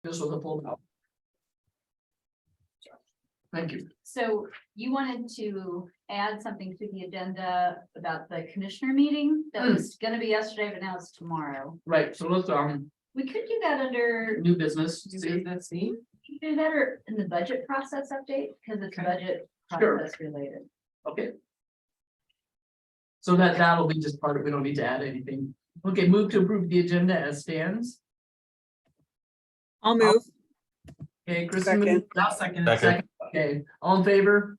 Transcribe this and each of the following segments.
This was a full out. Thank you. So you wanted to add something to the agenda about the commissioner meeting that was gonna be yesterday, but now it's tomorrow. Right, so let's, We could do that under, new business. That's me. we could do that or in the budget process update, because it's Okay. budget Sure. process related. Okay. So that'll be just part of, we don't need to add anything. Okay, move to approve the agenda as stands. I'll move. Okay, Kristen. Second. moved. I'll second it. Second, okay, all in favor?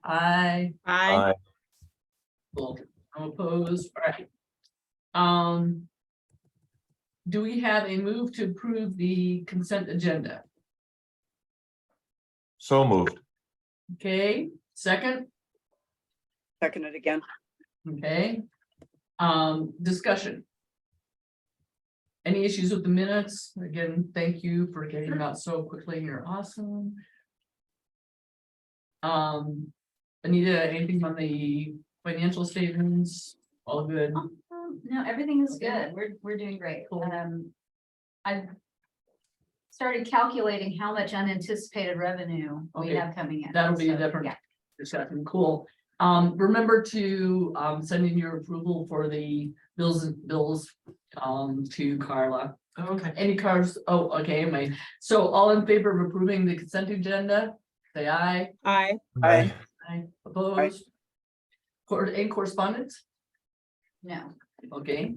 Aye. Aye. Cool. I'm opposed, all right. Do we have a move to approve the consent agenda? So moved. Okay, second, Second it again. okay. Discussion. Any issues with the minutes? Again, thank you for getting them out so quickly. You're awesome. Anita, anything on the financial statements? All good? No, everything is good. We're doing great. Cool. I've started calculating how much unanticipated revenue we Okay. have coming in. That'll be a So, different yeah. discussion. Cool. Remember to send in your approval for the bills to Carla. Oh, okay. Any cars? Oh, okay, so all in favor of approving the consent agenda, say aye. Aye. Aye. Aye. Opposed? Any correspondence? No. Okay,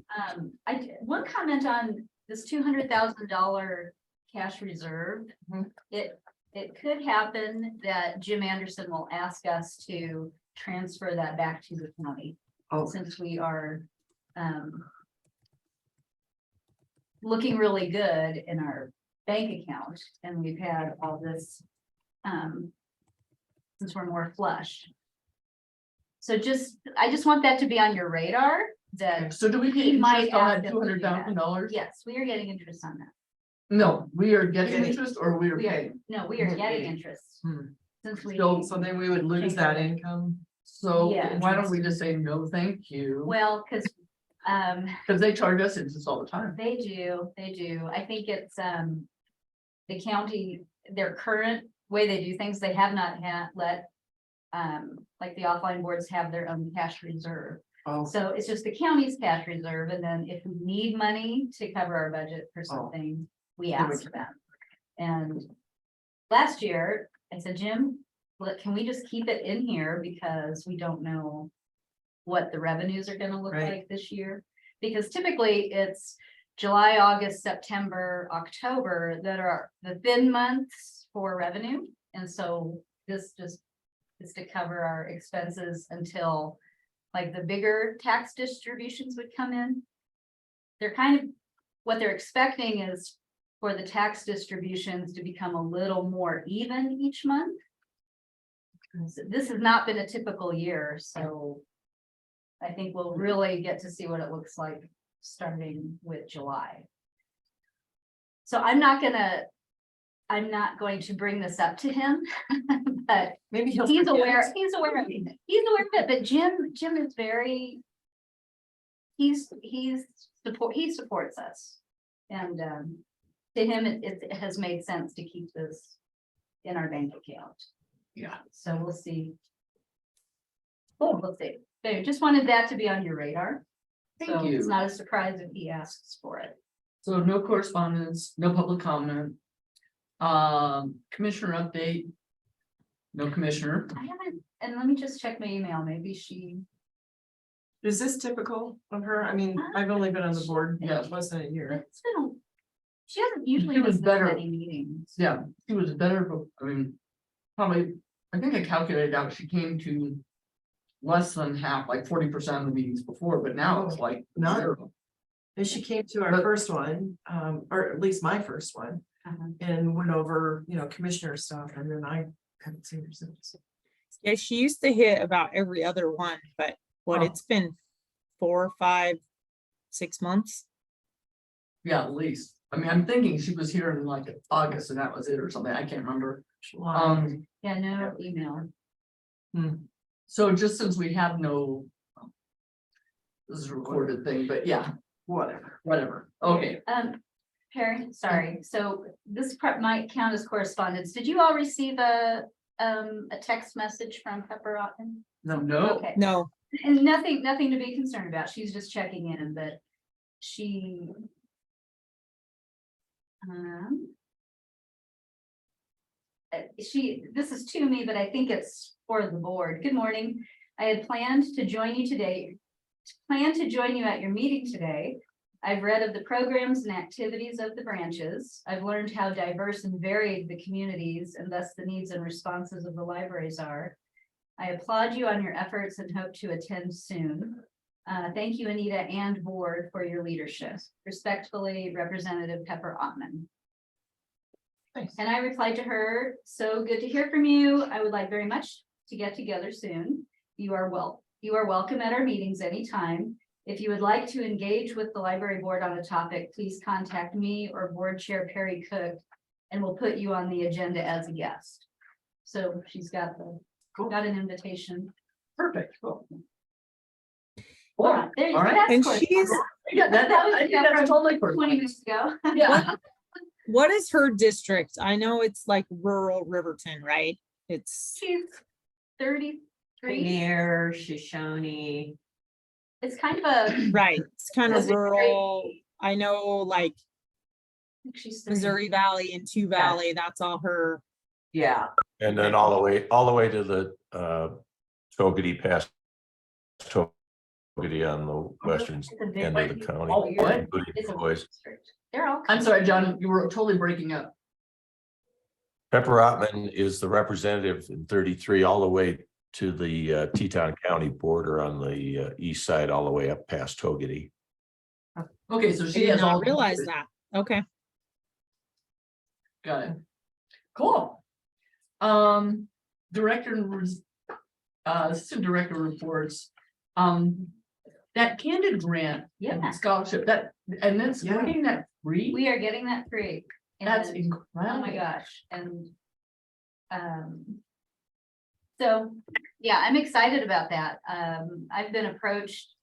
One comment on this $200,000 cash reserve. Mhm. It could happen that Jim Anderson will ask us to transfer that back to the county. Oh. Since we are looking really good in our bank account and we've had all this since we're more flush. So I just want that to be on your radar that, so do we get He might interest on ask that us to do that. $200,000? yes, we are getting interest on that. No, we are getting Getting- interest or we are We are, paying? no, we are We're getting getting. interest. Hmm. Since we, So So then we would lose that income. So Yeah. why don't we just say no, thank you? well, because Because they charge us interest all the time. they do. I think it's the county, their current way they do things, they have not let like the offline boards have their own cash reserve. Oh, So it's just the county's cash reserve, and then if we need money to cover our budget for something, we Then we ask can- them. And last year, I said, Jim, look, can we just keep it in here because we don't know what the revenues are gonna look Right. like this year? Because typically it's July, August, September, October that are the thin months for revenue. And so this just is to cover our expenses until like the bigger tax distributions would come in. They're kind of, what they're expecting is for the tax distributions to become a little more even each month. So this has not been a typical year, so I think we'll really get to see what it looks like starting with July. So I'm not going to bring this up to him, but maybe he'll. he's forget. aware of it, but Jim is very. He supports us. And to him, it has made sense to keep this in our bank account. Yeah. So we'll see. Oh, we'll see. But just wanted that to be on your radar. So Thank it's you. not a surprise if he asks for it. So no correspondence, no public comment. Commissioner update. No commissioner. I haven't, and let me just check my email. Maybe she. Is this typical of her? I mean, I've only been on the board, Yeah. less than a year. It's been. She hasn't usually She was missed better. many meetings. Yeah, she was better, but I mean, probably, I think I calculated out, she came to less than half, like 40% of the meetings before, but now it's like None. zero. And she came to our But- first one, or at least my first one, Uh-huh. and went over, commissioner stuff, and then I haven't seen her since. Yeah, she used to hit about every other one, but Oh. it's been 4, 5, 6 months. Yeah, at least. I mean, I'm thinking she was here in like August and that was it or something. I can't remember. Yeah, no email. So just since we have no. This is a recorded thing, but yeah, Whatever. whatever. Okay, Perry, sorry, so this part might count as correspondence. Did you all receive a text message from Pepper Otten? No. Okay, No, and nothing to be concerned about. She's just checking in, but she. This is to me, but I think it's for the board. Good morning. I had planned to join you today. Plan to join you at your meeting today. I've read of the programs and activities of the branches. I've learned how diverse and varied the communities and thus the needs and responses of the libraries are. I applaud you on your efforts and hope to attend soon. Thank you, Anita and board, for your leadership. Respectfully, Representative Pepper Ottman. Thanks. And I replied to her, so good to hear from you. I would like very much to get together soon. You are welcome at our meetings anytime. If you would like to engage with the library board on a topic, please contact me or board chair Perry Cook, and we'll put you on the agenda as a guest. So she's got got an invitation. Perfect. Cool. Yeah, there you go. All right. That's and cool. she's, Yeah, I think that's totally 20 perfect. minutes ago. Yeah. what is her district? I know it's like rural Riverton, right? It's, She's 33. Near Shoshone. It's kind of a, right, it's kind of Is it rural. I know like I think she's 30. Missouri Valley and Two Valley, that's all her. Yeah, And then all the way to the Togety past Togety on the western It's a big end one. of the county. Oh, what? including It's a boys. district. They're all. I'm sorry, John, you were totally breaking up. Pepper Ottman is the representative in 33 all the way to the Teton County border on the east side, all the way up past Togety. Okay, so I she did has all. not realize that. Okay. Got it. Cool. Director, assistant director reports. That Candid grant. Yeah. and Scholarship, that, and that's Yeah. getting that free. We are getting that free. That's And- incredible. Oh my gosh, and. So, yeah, I'm excited about that. I've been approached.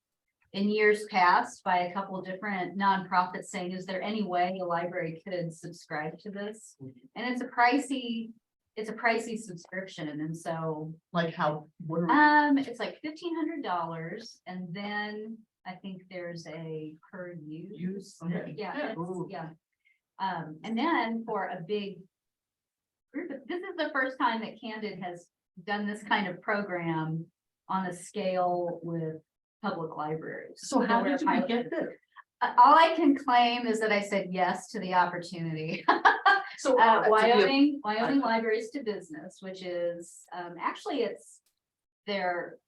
In years past by a couple of different nonprofits saying, is there any way a library could subscribe to this? And it's a pricey subscription, and so. Like how, what are, It's like $1,500, and then I think there's a per use. Use, okay. Yeah, Yeah, it's- ooh. yeah. And then for a big group, this is the first time that Candid has done this kind of program on a scale with public libraries. so how We're did we pilot- get this? All I can claim is that I said yes to the opportunity. So. to be a- Wyoming Libraries to Business, which is, actually it's their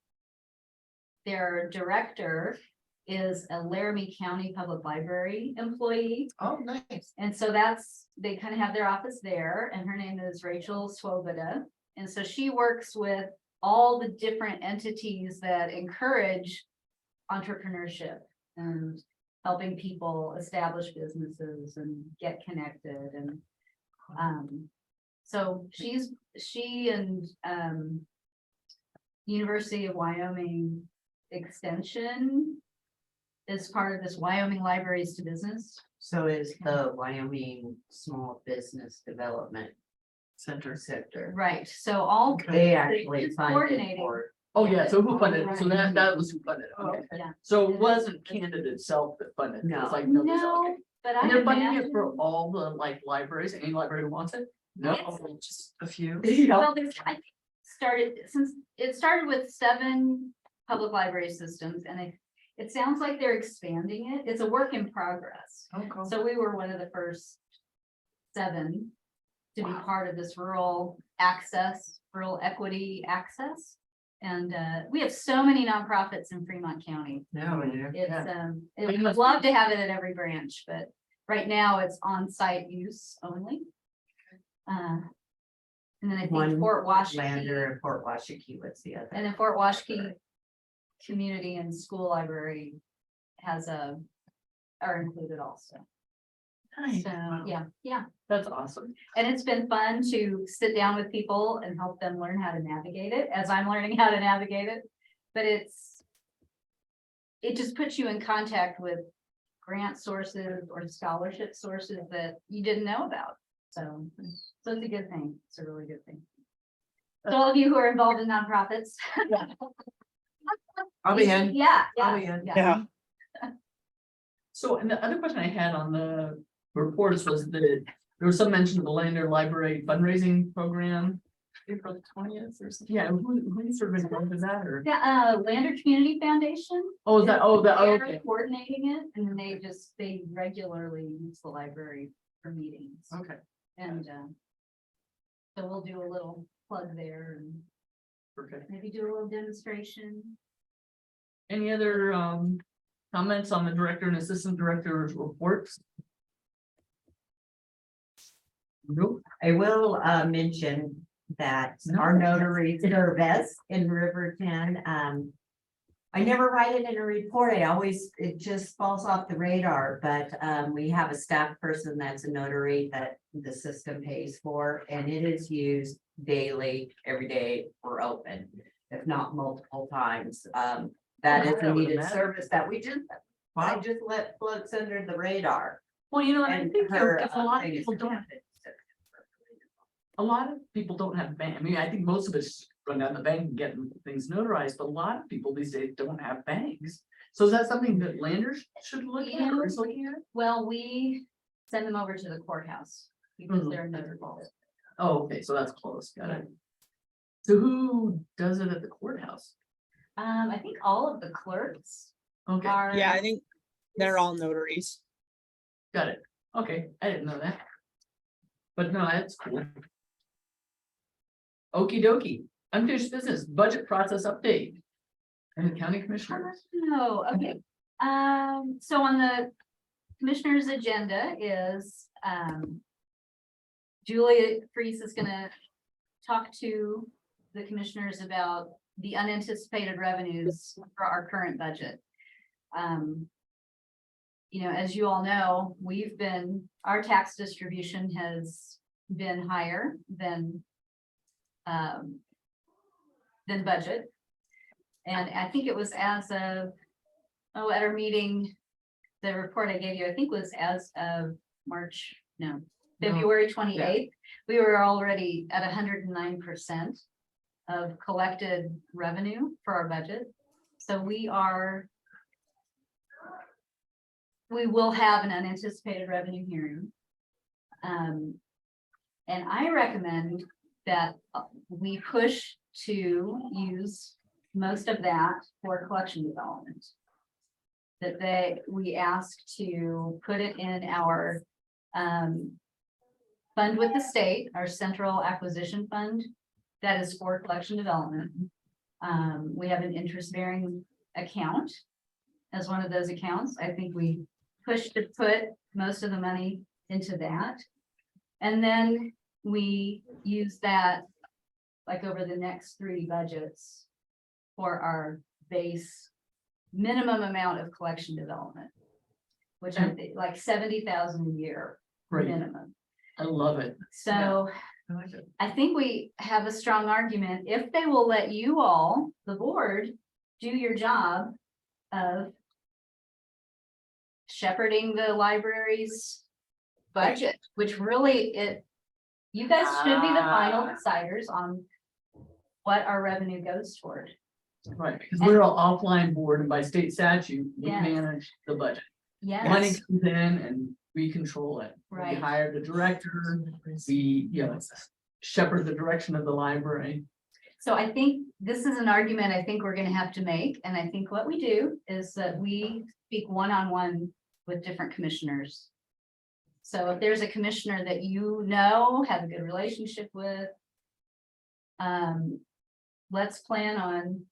director is a Laramie County Public Library employee. Oh, nice. And so they kind of have their office there, and her name is Rachel Swoboda. And so she works with all the different entities that encourage entrepreneurship and helping people establish businesses and get connected. And so she and University of Wyoming Extension is part of this Wyoming Libraries to Business. so is the Wyoming Small Business Development Center. Sector. Right, so all. They actually It's funded coordinating. for. Oh, yeah, so who funded it? So that was who funded it. Oh, Okay. okay. Yeah, So it wasn't Candid itself that funded it. It was No. like, no, okay. but I And they're funding it for imagine. all the like libraries, any library who wants it? No. Just a few. Yeah. Well, I think it started with 7 public library systems, and it sounds like they're expanding it. It's a work in progress. Oh, cool. So we were one of the first 7 to be part of this rural equity access. And we have so many nonprofits in Fremont County. No, It's, Yeah. we would love to have it at every branch, but right now it's on-site use only. And then I think one Fort Washington, Lander and Fort Washakie, what's the other? and then Fort Washakie Community and School Library are included also. Nice. So, Wow. yeah. That's awesome. And it's been fun to sit down with people and help them learn how to navigate it as I'm learning how to navigate it. But it just puts you in contact with grant sources or scholarship sources that you didn't know about. So it's a good thing. It's a really good thing. So all of you who are involved in nonprofits. I'll be in. Yeah, I'll yeah, be in. yeah. So, and the other question I had on the reports was that there was some mention of the Lander Library fundraising program. April 20th or something. Yeah, who's sort of involved in that or? Yeah, Lander Community Foundation. Oh, is that, oh, that, They're okay, coordinating it, and then they regularly use the library for meetings, okay, and, so we'll do a little plug there and perfect. maybe do a little demonstration. Any other comments on the director and assistant director's reports? Nope. I will mention that our notary service in Riverton, I never write it in a report. It just falls off the radar, but we have a staff person that's a notary that the system pays for, and it is used daily, every day we're open, if not multiple times. That is I a would needed imagine. service that I just let floats under the radar. Well, you know, and I And think her, if a lot of thing is people don't, a lot of people don't have bank, I mean, I think most of us run down the bank and get things notarized, but a lot of people these days don't have banks. So is that something that Landers should look at or is looking at? Well, we send them over to the courthouse because Mhm. they're notarial. Oh, okay, so that's close, got it. So who does it at the courthouse? I think all of the clerks Okay, are. Yeah, I think they're all notaries. got it. Okay, I didn't know that. But no, that's cool. Okey dokey, unfinished business, budget process update. And the county commissioners? No, okay. So on the commissioner's agenda is, Julia Freeze is gonna talk to the commissioners about the unanticipated revenues for our current budget. You know, as you all know, our tax distribution has been higher than budget. And I think it was as of, at our meeting, the report I gave you, I think was as of February 28th. We were already at 109% of collected revenue for our budget. So we will have an unanticipated revenue hearing. And I recommend that we push to use most of that for collection development. We ask to put it in our fund with the state, our central acquisition fund, that is for collection development. We have an interest-bearing account as one of those accounts. I think we push to put most of the money into that. And then we use that like over the next 3 budgets for our base minimum amount of collection development, which I think like 70,000 a year Right, minimum. I love it. So I like it. I think we have a strong argument if they will let you all, the board, do your job of shepherding the library's budget, which really you guys should be the final deciders on what our revenue goes toward. Right, because we're an offline board and by state statute, we Yes. manage the budget. Money Yes, comes in and we control it. We Right. hire the director, we, shepherd the direction of the library. so I think this is an argument I think we're gonna have to make, and I think what we do is that we speak one-on-one with different commissioners. So if there's a commissioner that you know, have a good relationship with, let's plan on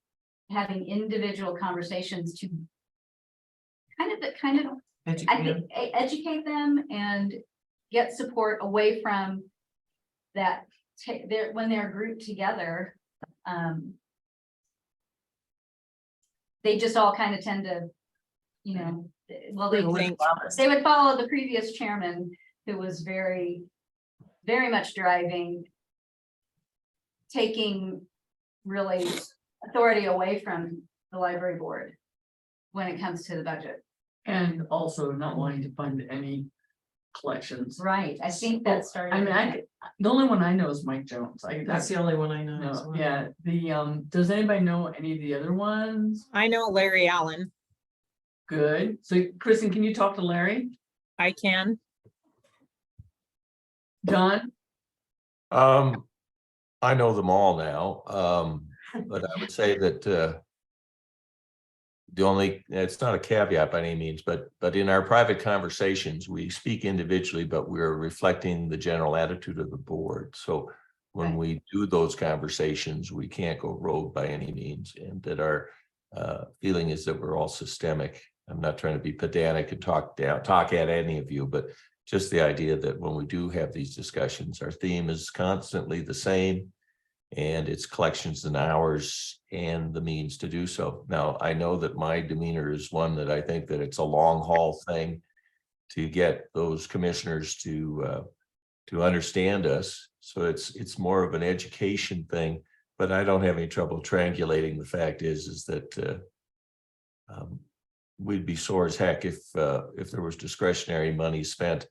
having individual conversations to kind of, I think, educate them and get support away from that, when they're grouped together. They just all kind of tend to, Think. they would follow the previous chairman, who was very, very much driving, taking really authority away from the library board when it comes to the budget. And also not wanting to fund any collections. Right, I think that started. I mean, the only one I know is Mike Jones. That's the only one I know. as No, well. yeah, does anybody know any of the other ones? I know Larry Allen. Good. So Kristen, can you talk to Larry? I can. John? I know them all now, but I would say that, it's not a caveat by any means, but in our private conversations, we speak individually, but we're reflecting the general attitude of the board. So when we do those conversations, we can't go rogue by any means, and that our feeling is that we're all systemic. I'm not trying to be pedantic and talk at any of you, but just the idea that when we do have these discussions, our theme is constantly the same. And it's collections and hours and the means to do so. Now, I know that my demeanor is one that I think that it's a long haul thing to get those commissioners to understand us. So it's more of an education thing, but I don't have any trouble triangulating. The fact is that we'd be sore as heck if there was discretionary money spent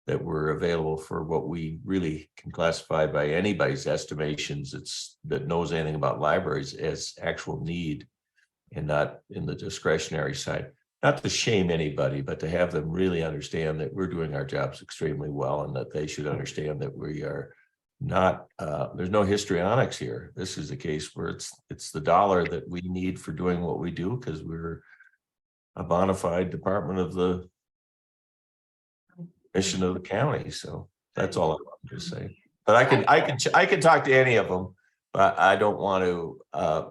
that were available for what we really can classify by anybody's estimations. That knows anything about libraries as actual need and not in the discretionary side. Not to shame anybody, but to have them really understand that we're doing our jobs extremely well, and that they should understand that we are not, there's no histrionics here. This is a case where it's the dollar that we need for doing what we do, because we're a bona fide department of the mission of the county. So that's all I wanted to say. But I can talk to any of them, but I don't want to,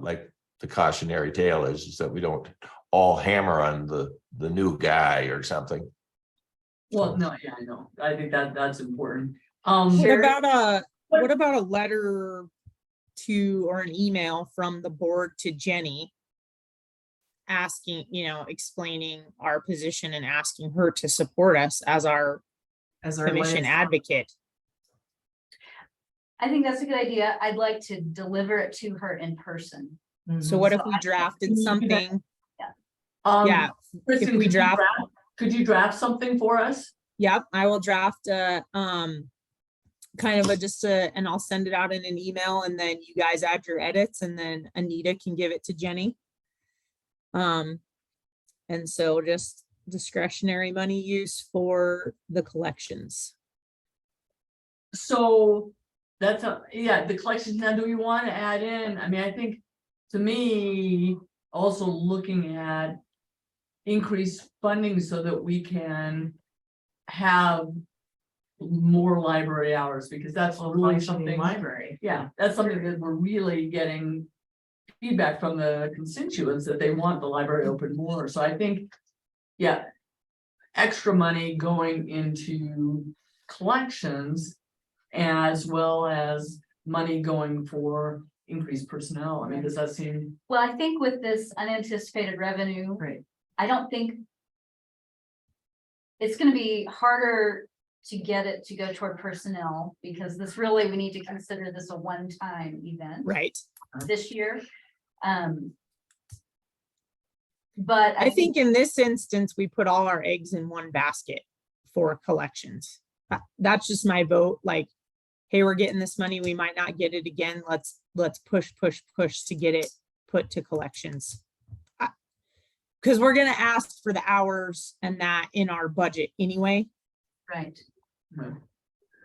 like the cautionary tale is that we don't all hammer on the new guy or something. Well, no, yeah, I know. I think that's important. What about a letter to, or an email from the board to Jenny? Asking, explaining our position and asking her to support us as our commission advocate. I think that's a good idea. I'd like to deliver it to her in person. So what if So we I- drafted something? Um, Yeah, Kristen, if we could you draft something for us? yep, I will draft kind of and I'll send it out in an email, and then you guys add your edits, and then Anita can give it to Jenny. And so just discretionary money use for the collections. So that's the collections. Now, do we want to add in? I mean, I think to me, also looking at increased funding so that we can have more library hours, because that's really something. Library. Yeah, that's something that we're really getting feedback from the constituents that they want the library open more. So I think, yeah, extra money going into collections as well as money going for increased personnel. I mean, does that seem? Well, I think with this unanticipated revenue, Right. I don't think it's gonna be harder to get it to go toward personnel, because this really, we need to consider this a one-time event Right. this year. But I think in this instance, we put all our eggs in one basket for collections. That's just my vote. Like, hey, we're getting this money. We might not get it again. Let's push to get it put to collections. Because we're gonna ask for the hours and that in our budget anyway. Right.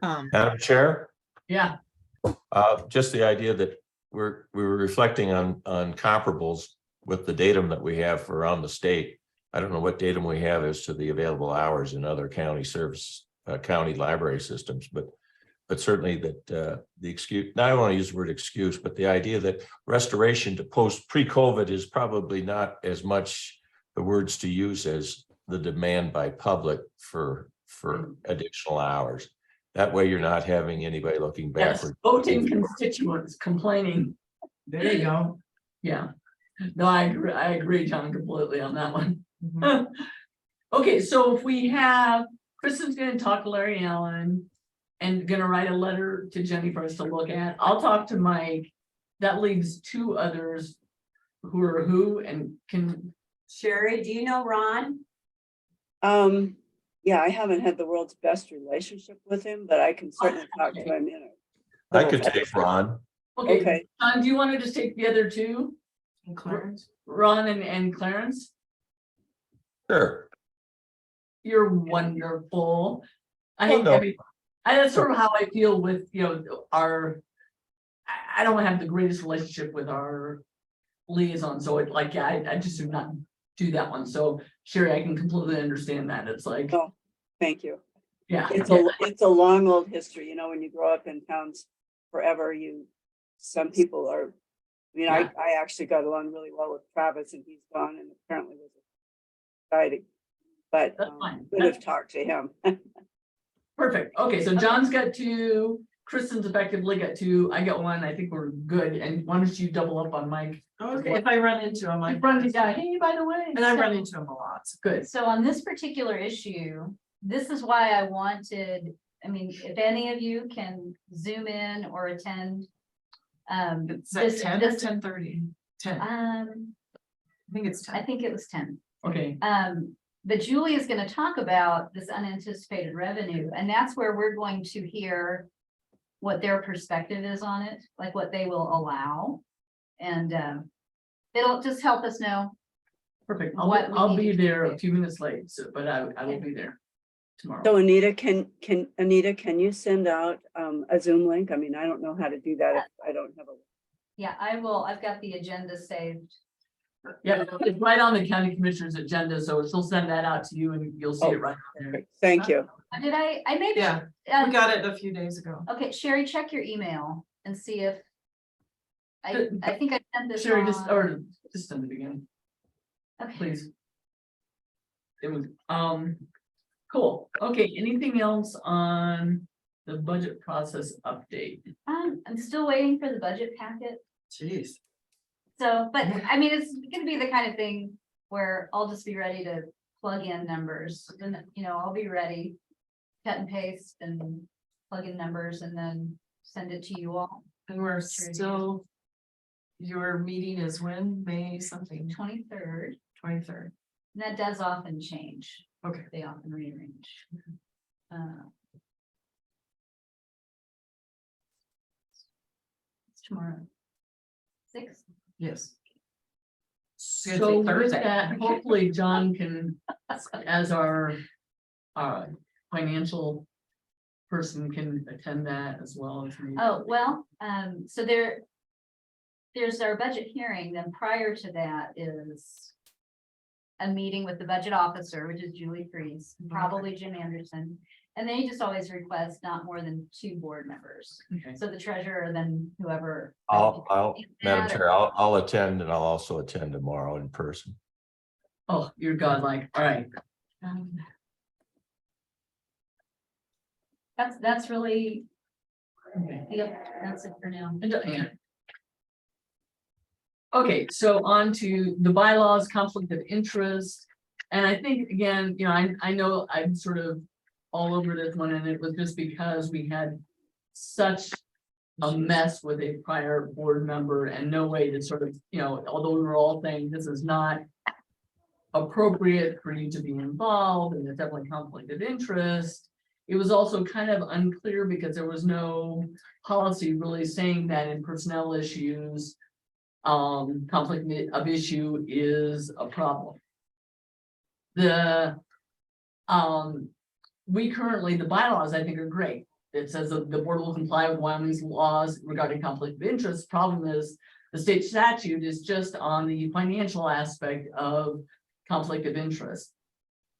Madam Chair, Yeah, just the idea that we were reflecting on comparables with the datum that we have for around the state. I don't know what datum we have as to the available hours in other county county library systems, but certainly that the excuse, now I don't want to use the word excuse, but the idea that restoration to pre-COVID is probably not as much the words to use as the demand by public for additional hours. That way you're not having anybody looking yes, backward. voting constituents complaining. There you go. Yeah, no, I agree, John, completely on that one. Mhm. Okay, so if we have, Kristen's gonna talk to Larry Allen and gonna write a letter to Jenny for us to look at. I'll talk to Mike. That leaves two others who are who and can, Sherry, do you know Ron? Yeah, I haven't had the world's best relationship with him, but I can certainly talk to him in a. I could take Ron. Okay, Okay. John, do you want to just take the other two, And Clarence. Ron and Clarence? Sure. You're wonderful. I Well, hate, no. I mean, that's sort of how I feel with, I don't have the greatest relationship with our liaison, so it like, yeah, I just do not do that one. So Sherry, I can completely understand that. It's like, Oh, thank you. yeah. It's a long old history, when you grow up in towns forever, some people are, Yeah. I actually got along really well with Travis and he's gone and apparently was exciting. But That's fine. could have talked to him. Perfect. Okay, so John's got two, Kristen's effectively got two, I got one. I think we're good. And why don't you double up on Mike? Okay, if I run into him, I Mike run this guy, hey, by the way. and I run into him a lot. Good. So on this particular issue, this is why I wanted, I mean, if any of you can zoom in or attend. It's at This- 10 or this- 10:30? 10, I think it's I 10. think it was 10. Okay, But Julie is gonna talk about this unanticipated revenue, and that's where we're going to hear what their perspective is on it, like what they will allow. And it'll just help us know. perfect. What we I'll need be to there do. a few minutes late, so, but I will be there tomorrow. So Anita, can you send out a Zoom link? I mean, I don't know how to do that if I don't have a. Yeah, I will, I've got the agenda saved. Yeah, it's right on the county commissioner's agenda, so she'll send that out to you and you'll see it right there. Thank you. Did I maybe? Yeah, uh, we got it a few days ago. Okay, Sherry, check your email and see if. I think I sent this Sherry, just, on- or just send it again, Okay. please. It was, cool. Okay, anything else on the budget process update? I'm still waiting for the budget packet. Jeez. So, but I mean, it's gonna be the kind of thing where I'll just be ready to plug in numbers and, I'll be ready. Cut and paste and plug in numbers and then send it to you all. And we're Sure do. still, your meeting is when, May something, 23rd, 23rd. and that does often change. Okay. They often rearrange. It's tomorrow. 6. Yes. gonna say So with Thursday. that, hopefully John can, as our financial person can attend that as well as me. Oh, well, so there's our budget hearing, then prior to that is a meeting with the budget officer, which is Julie Freeze, probably Jim Anderson. And they just always request not more than 2 board members. Okay. So the treasurer, then whoever. Madam Chair, I'll attend and I'll also attend tomorrow in person. Oh, you're godlike. All right. That's really, Okay. yep, that's it for now. Yeah. Okay, so on to the bylaws, conflict of interest. And I think, again, I know I'm sort of all over this one, and it was just because we had such a mess with a prior board member and no way to sort of, although we were all saying this is not appropriate for you to be involved, and there's definitely conflict of interest. It was also kind of unclear because there was no policy really saying that in personnel issues, conflict of issue is a problem. The bylaws, I think, are great. It says that the board will comply with Wyoming's laws regarding conflict of interest. Problem is, the state statute is just on the financial aspect of conflict of interest.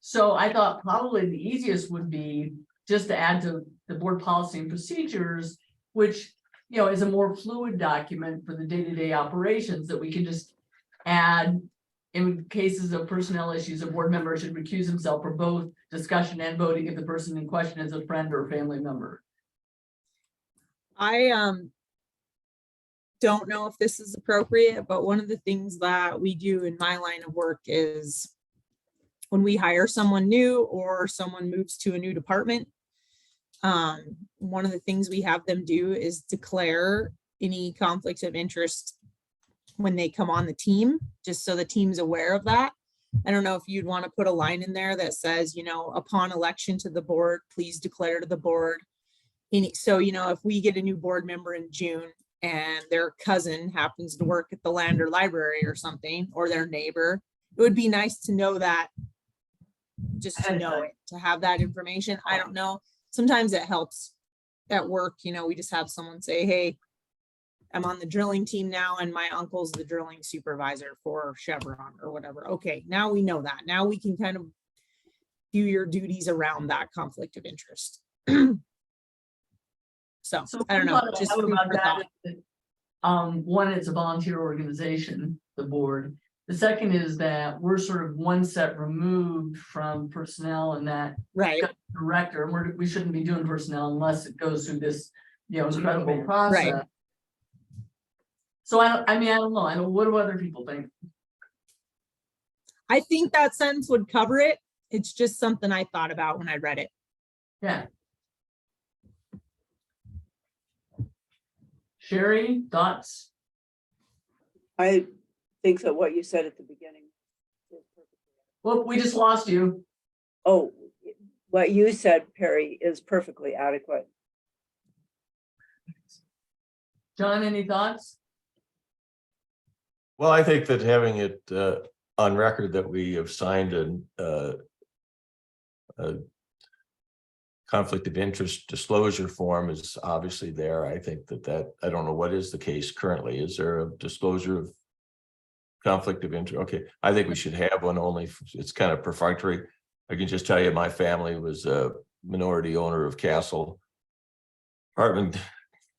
So I thought probably the easiest would be just to add to the board policy and procedures, which, is a more fluid document for the day-to-day operations that we can just add. In cases of personnel issues, a board member should recuse himself for both discussion and voting if the person in question is a friend or family member. I don't know if this is appropriate, but one of the things that we do in my line of work is when we hire someone new or someone moves to a new department, one of the things we have them do is declare any conflicts of interest when they come on the team, just so the team's aware of that. I don't know if you'd want to put a line in there that says, you know, upon election to the board, please declare to the board. So, you know, if we get a new board member in June and their cousin happens to work at the Lander Library or something, or their neighbor, it would be nice to know that. Just to Ahead of know time. it, to have that information. I don't know. Sometimes it helps at work, you know, we just have someone say, hey, I'm on the drilling team now and my uncle's the drilling supervisor for Chevron or whatever. Okay, now we know that. Now we can kind of do your duties around that conflict of interest. So I don't know, what I just have food about for that thought. is that, one, it's a volunteer organization, the board. The second is that we're sort of one step removed from personnel and that Right, director, and we shouldn't be doing personnel unless it goes through this, you know, incredible process. So I mean, I don't know, what do other people think? I think that sentence would cover it. It's just something I thought about when I read it. Yeah. Sherry, thoughts? I think that what you said at the beginning. is perfect. Well, we just lost you. Oh, what you said, Perry, is perfectly adequate. John, any thoughts? Well, I think that having it on record that we have signed a conflict of interest disclosure form is obviously there. I think that I don't know what is the case currently. Is there a disclosure of conflict of interest? Okay, I think we should have one, only it's kind of perfunctory. I can just tell you, my family was a minority owner of Castle Apartment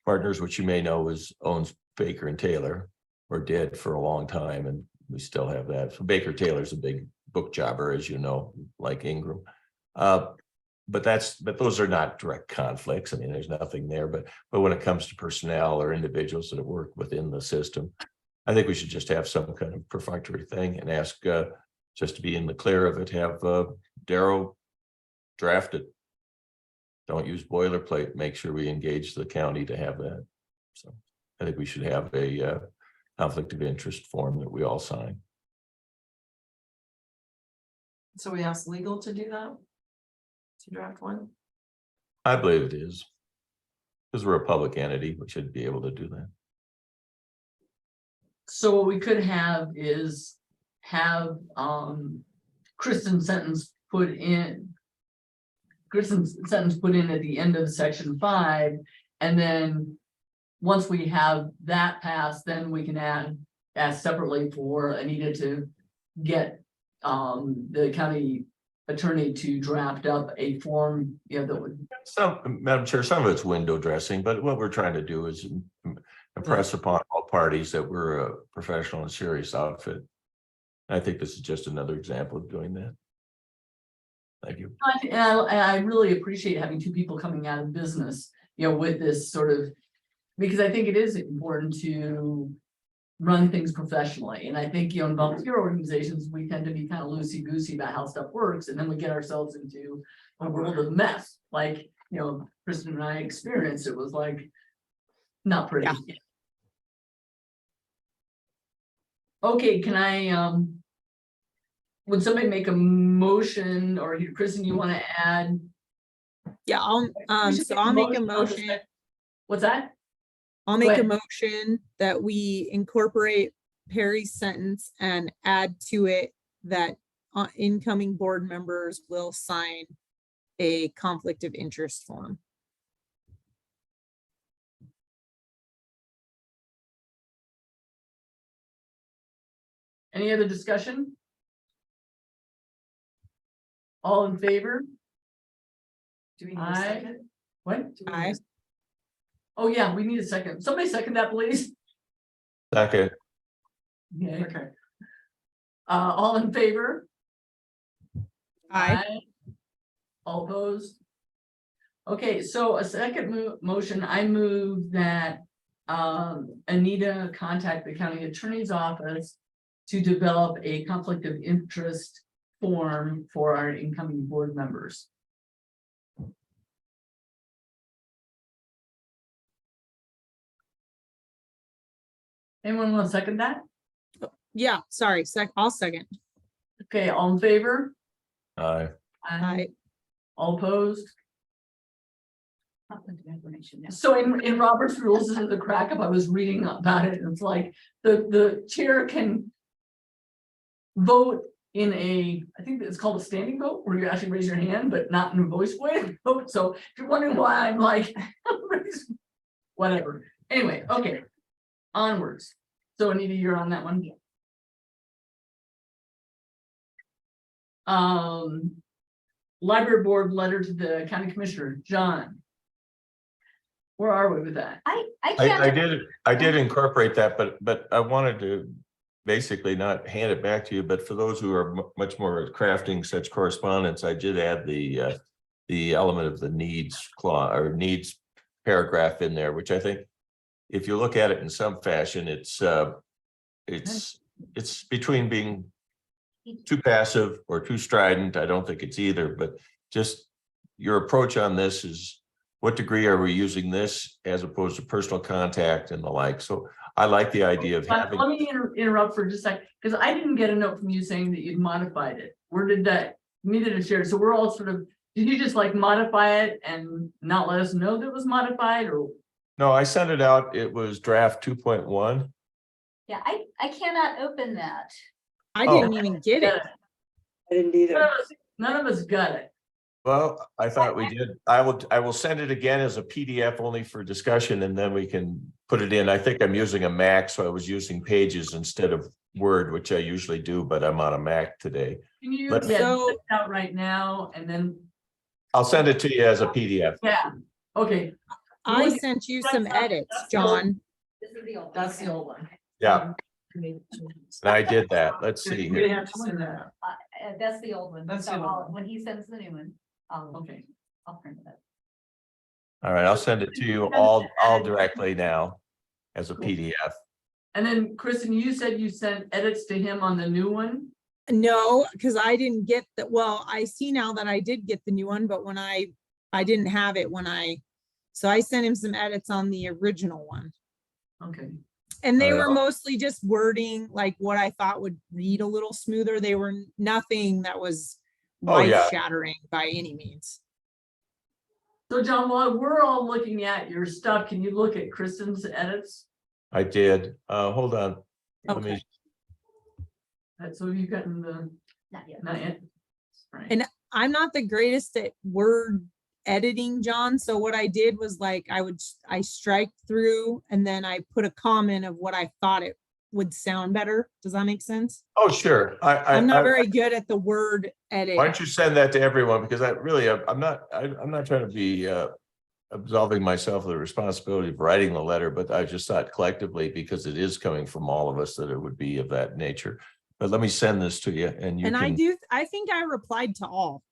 Partners, which you may know owns Baker and Taylor, or did for a long time, and we still have that. So Baker Taylor's a big book jobber, as you know, like Ingram. But those are not direct conflicts. I mean, there's nothing there, but when it comes to personnel or individuals that work within the system, I think we should just have some kind of perfunctory thing and ask, just to be in the clear of it, have Darrow draft it. Don't use boilerplate. Make sure we engage the county to have that. So I think we should have a conflict of interest form that we all sign. So we asked legal to do that? To draft one? I believe it is. Because we're a public entity, we should be able to do that. So what we could have is have Kristen's sentence put in at the end of section 5, and then once we have that passed, then we can ask separately for Anita to get the county attorney to draft up a form, you know, that would. Madam Chair, some of it's window dressing, but what we're trying to do is impress upon all parties that we're a professional and serious outfit. I think this is just another example of doing that. Thank you. And I really appreciate having two people coming out of business, you know, with this sort of, because I think it is important to run things professionally. And I think, you know, in volunteer organizations, we tend to be kind of loosey-goosey about how stuff works, and then we get ourselves into a world of mess. Like, you know, Kristen and I experienced, it was like not pretty. Yeah. Okay, can I would somebody make a motion, or Kristen, you want to add? Yeah, I'll make a motion. What's that? I'll Go make a ahead. motion that we incorporate Perry's sentence and add to it that incoming board members will sign a conflict of interest form. Any other discussion? All in favor? Do we need a Aye. second? What? Do we Aye. need Oh, yeah, we need a second. Somebody second that, please. Second. Okay. Okay. All in favor? Aye. All opposed? Okay, so a second motion, I move that Anita contact the county attorney's office to develop a conflict of interest form for our incoming board members. Anyone want to second that? Yeah, sorry, I'll second. Okay, all in favor? I, All opposed? Not plenty of information, yeah. So in Robert's rules, this is the crack up, I was reading about it, and it's like, the chair can vote in a, I think it's called a standing vote, where you actually raise your hand, but not in a voice way vote, so if you're wondering why I'm like, whatever, anyway, okay. Onwards, so Anita, you're on that one? Library board letter to the county commissioner, John. Where are we with that? I I can't, did incorporate that, but I wanted to basically not hand it back to you, but for those who are much more crafting such correspondence, I did add the element of the needs clause or needs paragraph in there, which I think if you look at it in some fashion, it's between being too passive or too strident. I don't think it's either, but just your approach on this is what degree are we using this as opposed to personal contact and the like. So I like the idea of having. Let me interrupt for just a sec, because I didn't get a note from you saying that you'd modified it. Where did that, me that it shared, so we're all sort of, did you just like modify it and not let us know that it was modified, or? No, I sent it out. It was draft 2.1. yeah, I cannot open that. I Oh. didn't even get it. I didn't either. None of us got it. Well, I thought we did. I will send it again as a PDF only for discussion, and then we can put it in. I think I'm using a Mac, so I was using Pages instead of Word, which I usually do, but I'm on a Mac today. Can you Let's- get So- it out right now and then, I'll send it to you as a PDF. yeah, okay. I sent you some edits, John. This is the old. one. That's the old one. Yeah, and I did that. Let's see We here. have to send that out. That's the old one. That's So the old I'll- one. when he sends the new one, Okay. I'll print it up. All right, I'll send it to you all directly now as a PDF. And then Kristen, you said you sent edits to him on the new one? No, because I didn't get that. Well, I see now that I did get the new one, but when I didn't have it when so I sent him some edits on the original one. Okay, And they Alright. were mostly just wording like what I thought would read a little smoother. They were nothing that was Oh, yeah. life shattering by any means. so John, while we're all looking at your stuff, can you look at Kristen's edits? I did. Hold on. Let Okay. me, So have you gotten the, Not yet. not yet? Right. And I'm not the greatest at word editing, John. So what I did was like, I strike through and then I put a comment of what I thought it would sound better. Does that make sense? oh, sure. I'm not very good at the word edit. Why don't you send that to everyone? Because I'm not trying to be absolving myself of the responsibility of writing the letter, but I just thought collectively, because it is coming from all of us, that it would be of that nature. But let me send this to you and you And can. I think I replied to all.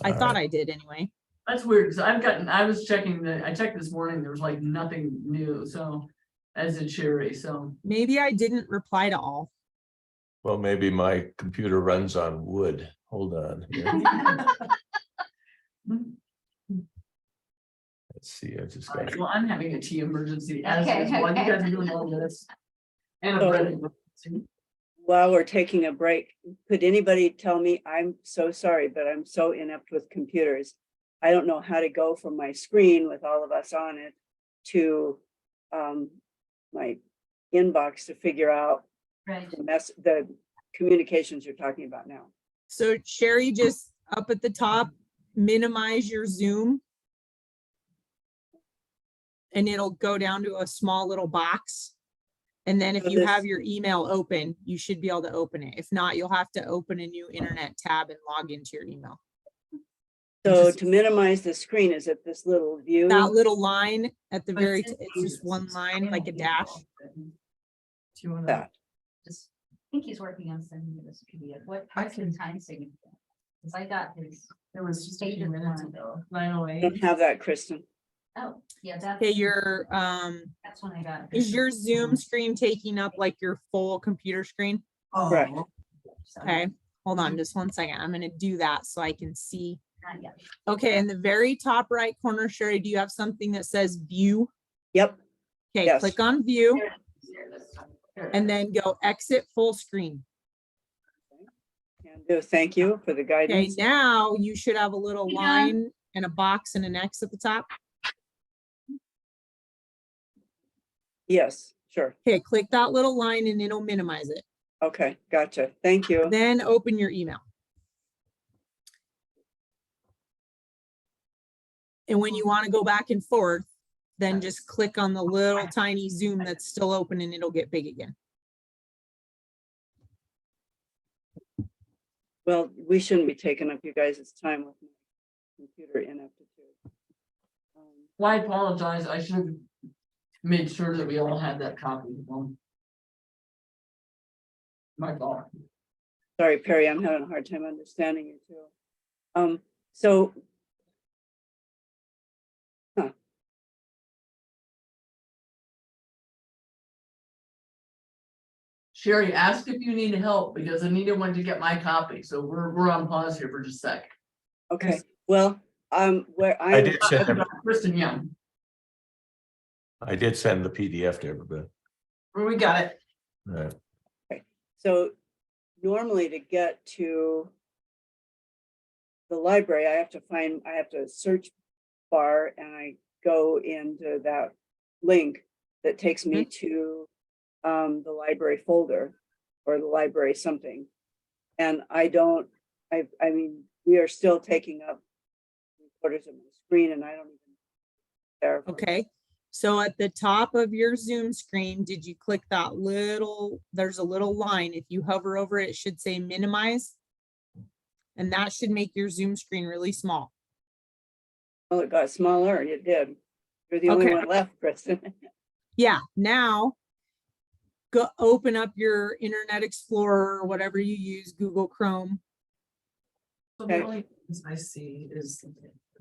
I All thought right. I did anyway. That's weird, because I was checking I checked this morning, there was like nothing new, so, as did Sherry, so. Maybe I didn't reply to all. Well, maybe my computer runs on wood. Hold on. here. Let's see, I just got. Well, I'm having a tea emergency as Okay, is, while you okay. guys are doing all this. And a So- bread emergency. While we're taking a break, could anybody tell me, I'm so sorry, but I'm so inept with computers. I don't know how to go from my screen with all of us on it to my inbox to figure out Right. the communications you're talking about now. So Sherry, just up at the top, minimize your Zoom. And it'll go down to a small little box. And then if So you this- have your email open, you should be able to open it. If not, you'll have to open a new internet tab and log into your email. So Just- to minimize the screen, is it this little view? That little line at the But very, it's it's just one line, like a dash. Do you want to? That. Just, I think he's working on sending me this PDF. What's the time signature? Because I got his, It was just a Take few your minutes time. ago. I 9:08. don't have that, Kristen. oh, yeah, that's. Okay, your, That's when I got. it. is your Zoom screen taking up like your full computer screen? Correct. So, Okay, hold on just one second. I'm gonna do that so I can see. Not yet. Okay, in the very top right corner, Sherry, do you have something that says view? Yep, Okay, Yes. click on view Here, this time. Here. and then go exit full screen. do. Thank you for the Okay, guidance. now you should have a little Yeah. line and a box and an X at the top. Yes, sure. Okay, click that little line and it'll minimize it. Okay, gotcha. Thank you. Then open your email. And when you want to go back and forth, then just click on the little tiny Zoom that's still open and it'll get big again. Well, we shouldn't be taking up you guys' time with my computer ineptitude. Well, I apologize. I should have made sure that we all had that copy. My fault. Sorry, Perry, I'm having a hard time understanding you too. So. Huh. Sherry, ask if you need help because Anita wanted to get my copy, so we're on pause here for just a sec. Okay, well, where I I'm, did send, Kristen Young, I did send the PDF to everybody. We got it. Right. so normally to get to the library, I have to search bar and I go into that link that takes me to the library folder or the library something. And I mean, we are still taking up 3/4 of my screen and I don't even care. Okay, so at the top of your Zoom screen, did you click that little, there's a little line. If you hover over it, it should say minimize. And that should make your Zoom screen really small. Oh, it got smaller. It did. You're the only Okay. one left, Kristen. Yeah, now go open up your Internet Explorer or whatever you use, Google Chrome, So Okay. the only things I see is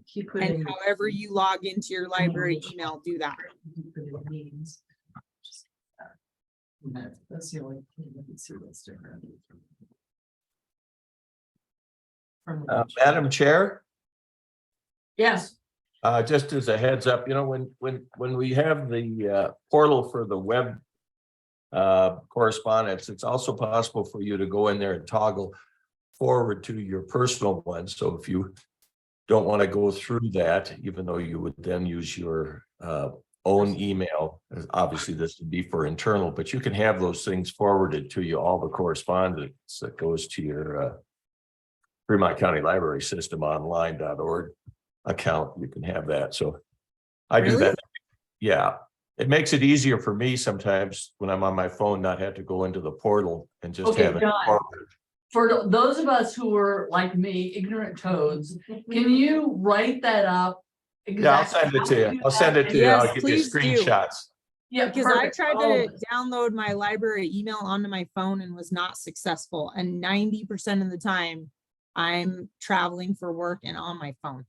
keep and putting. however you log into your library email, do that. keep putting meetings. That's the only thing I can see that's different. From the- Madam Chair? yes, Just as a heads up, when we have the portal for the web correspondence, it's also possible for you to go in there and toggle forward to your personal one. So if you don't want to go through that, even though you would then use your own email, obviously this would be for internal, but you can have those things forwarded to you, all the correspondence that goes to your Fremont County Library System online.org account. You can have that. So I do Really? that. Yeah. It makes it easier for me sometimes when I'm on my phone, not have to go into the portal and just Okay, have it. John. forwarded. for those of us who are like me, ignorant toads, can you write that up? Yeah, I'll send it to exactly how you. do I'll send it that? to you. I'll Yes, give you please do. screenshots. Yeah, Because I perfect. tried Oh, to download my library email onto my phone and was not successful. And 90% of the time, I'm traveling for work and on my phone.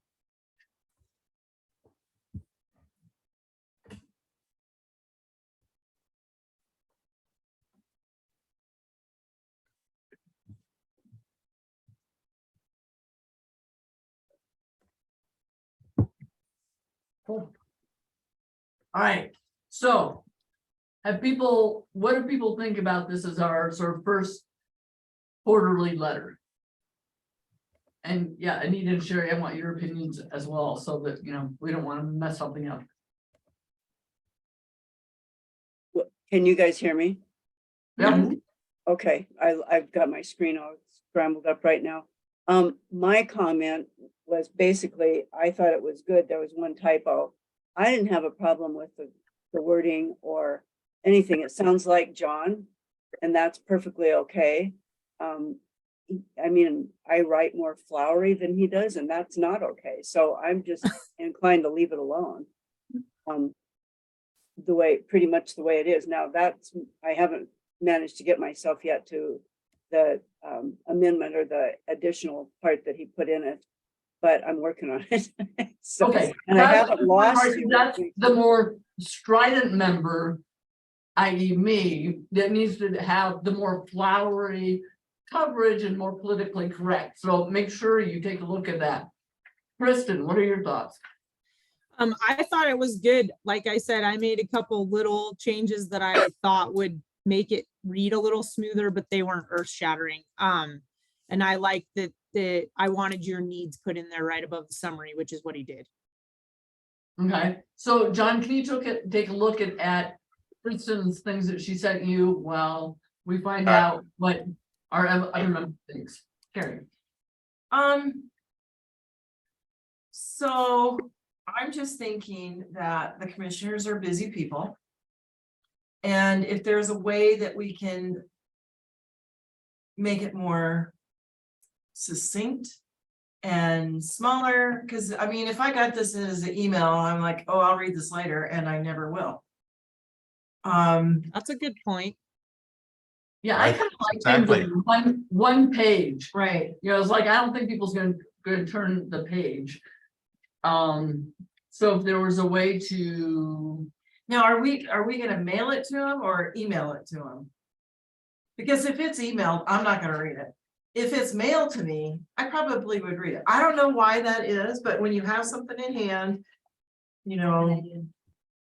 cool. All right, so. What do people think about this as our sort of first quarterly letter? And yeah, Anita and Sherry, I want your opinions as well, so that, we don't want to mess something up. Can you guys hear me? Yeah, Okay, I've got my screen all scrambled up right now. My comment was basically, I thought it was good. There was one typo. I didn't have a problem with the wording or anything. It sounds like John, and that's perfectly okay. I mean, I write more flowery than he does, and that's not okay. So I'm just inclined to leave it alone. Pretty much the way it is. Now I haven't managed to get myself yet to the amendment or the additional part that he put in it, but I'm working on it. So, okay. and I That's- haven't lost right, you. That's the more strident member, i.e. me, that needs to have the more flowery coverage and more politically correct. So make sure you take a look at that. Kristen, what are your thoughts? I thought it was good. Like I said, I made a couple little changes that I thought would make it read a little smoother, but they weren't earth shattering. And I like that I wanted your needs put in there right above the summary, which is what he did. Okay, so John, can you take a look at Kristen's things that she sent you while we find out what our other member thinks? Carrie, So I'm just thinking that the commissioners are busy people. And if there's a way that we can make it more succinct and smaller, because I mean, if I got this as an email, I'm like, oh, I'll read this later, and I never will. That's a good point. yeah, I Right, kind of like exactly. things in one page. Right. You know, it's like, I don't think people's gonna turn the page. So if there was a way to, Now, are we gonna mail it to them or email it to them? Because if it's emailed, I'm not gonna read it. If it's mailed to me, I probably would read it. I don't know why that is, but when you have something in hand, you know,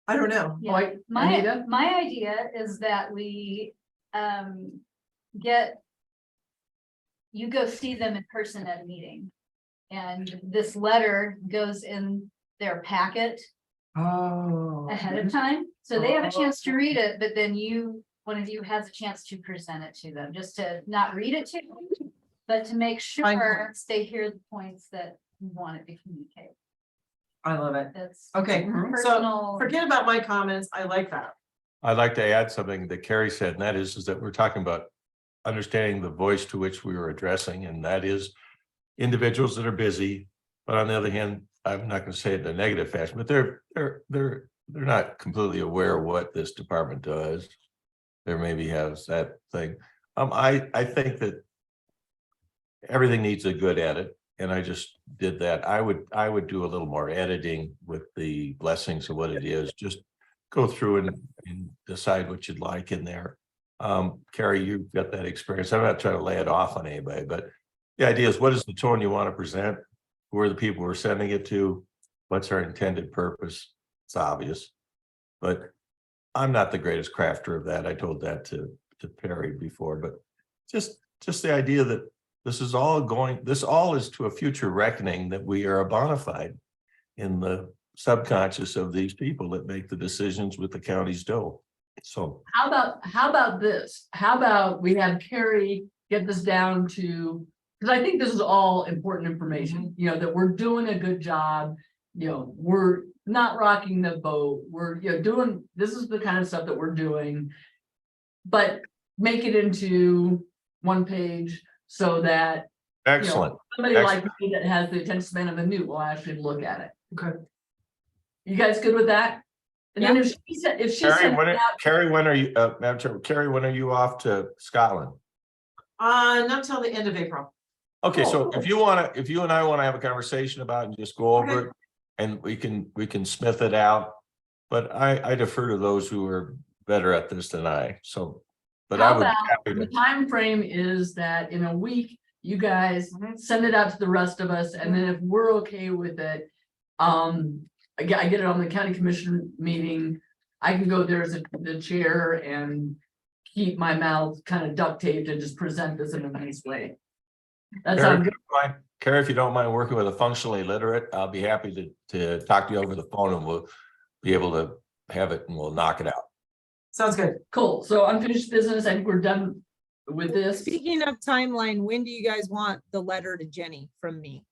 I don't know. Yeah. like, Anita? My idea is that we get. You go see them in person at a meeting. And this letter goes in their packet Oh. ahead of time, so they have a chance to read it, but then one of you has a chance to present it to them, just to not read it to them. But to make Fine sure points. they hear the points that you want it to communicate. I love it. That's Okay, so personal. forget about my comments. I like that. I'd like to add something that Carrie said, and that is that we're talking about understanding the voice to which we were addressing, and that is individuals that are busy. But on the other hand, I'm not going to say it in a negative fashion, but they're not completely aware of what this department does. There maybe has that thing. I think that everything needs a good edit, and I just did that. I would do a little more editing with the blessings of what it is. Just go through and decide what you'd like in there. Carrie, you've got that experience. I'm not trying to lay it off on anybody, but the idea is, what is the tone you want to present? Who are the people we're sending it to? What's our intended purpose? It's obvious. But I'm not the greatest crafter of that. I told that to Perry before, but just the idea that this all is to a future reckoning that we are a bona fide in the subconscious of these people that make the decisions with the county's dough. So how about this? How about we have Carrie get this down to, because I think this is all important information, you know, that we're doing a good job. You know, we're not rocking the boat. We're, you know, doing, this is the kind of stuff that we're doing. But make it into one page so that excellent. somebody like me that has the attention span of a newt will actually look at it. Okay. You guys good with that? And then if she said, Carrie, when are you, Madam Chair, Carrie, when are you off to Scotland? Not till the end of April. Okay, so Oh, if you and I want to have a conversation about it and just go over it, and we can smith it out. But I defer to those who are better at this than I, so. But I how would be about happy the to, time frame is that in a week, you guys send it out to the rest of us, and then if we're okay with it. I get it on the county commission meeting, I can go there as the chair and keep my mouth kind of duct taped and just present this in a nice way. That's Carrie, how if you don't mind- Carrie, if you don't mind working with a functionally literate, I'll be happy to talk to you over the phone, and we'll be able to have it and we'll knock it out. Sounds good. cool. So unfinished business, I think we're done with this. Speaking of timeline, when do you guys want the letter to Jenny from me?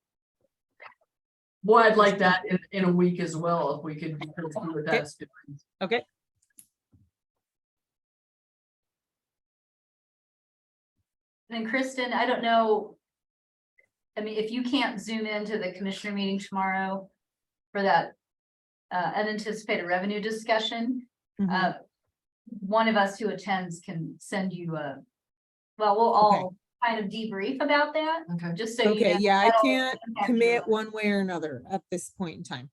Boy, I'd like that in a week as well, if we could go through with that. Okay, And Kristen, I don't know. I mean, if you can't zoom into the commissioner meeting tomorrow for that unanticipated revenue discussion, Mhm. one of us who attends can send you well, we'll all kind of debrief about that, Okay. just so you okay, know. yeah, I that'll can't impact commit your- one way or another at this point in time.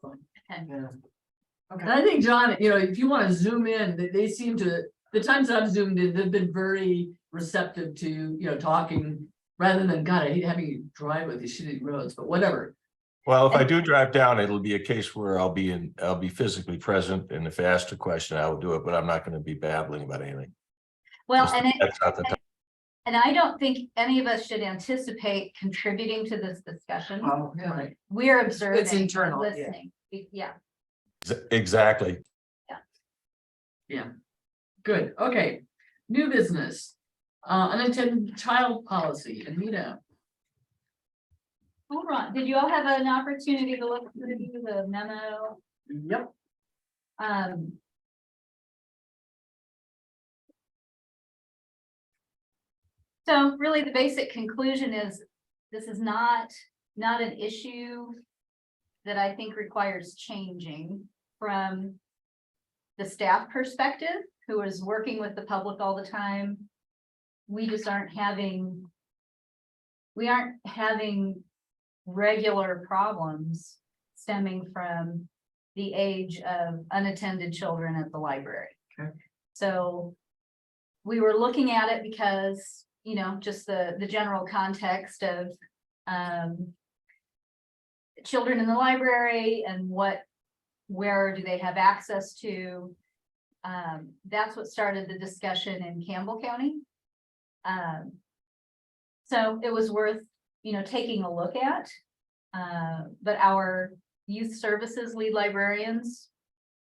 Okay. Yeah. And I think, John, you know, if you want to zoom in, they seem to, the times that I've zoomed in, they've been very receptive to, you know, talking. Rather than, God, I hate having you drive with these shitty roads, but whatever. Well, if I do drive down, it'll be a case where I'll be physically present, and if asked a question, I will do it, but I'm not going to be babbling about anything. Well, Just- and it, That's not the time. And I don't think any of us should anticipate contributing to this discussion. Oh, right. We're observing. and internal, yeah. Listening, yeah. Exactly. Good, okay. New business, unintended child policy, Anita. Hold on, did you all have an opportunity to look through the memo? Yep. Um. So really, the basic conclusion is, this is not an issue that I think requires changing from the staff perspective, who is working with the public all the time. We just aren't having regular problems stemming from the age of unattended children at the library. Okay. So we were looking at it because, you know, just the general context of children in the library and where do they have access to? That's what started the discussion in Campbell County. So it was worth, you know, taking a look at. But our youth services lead librarians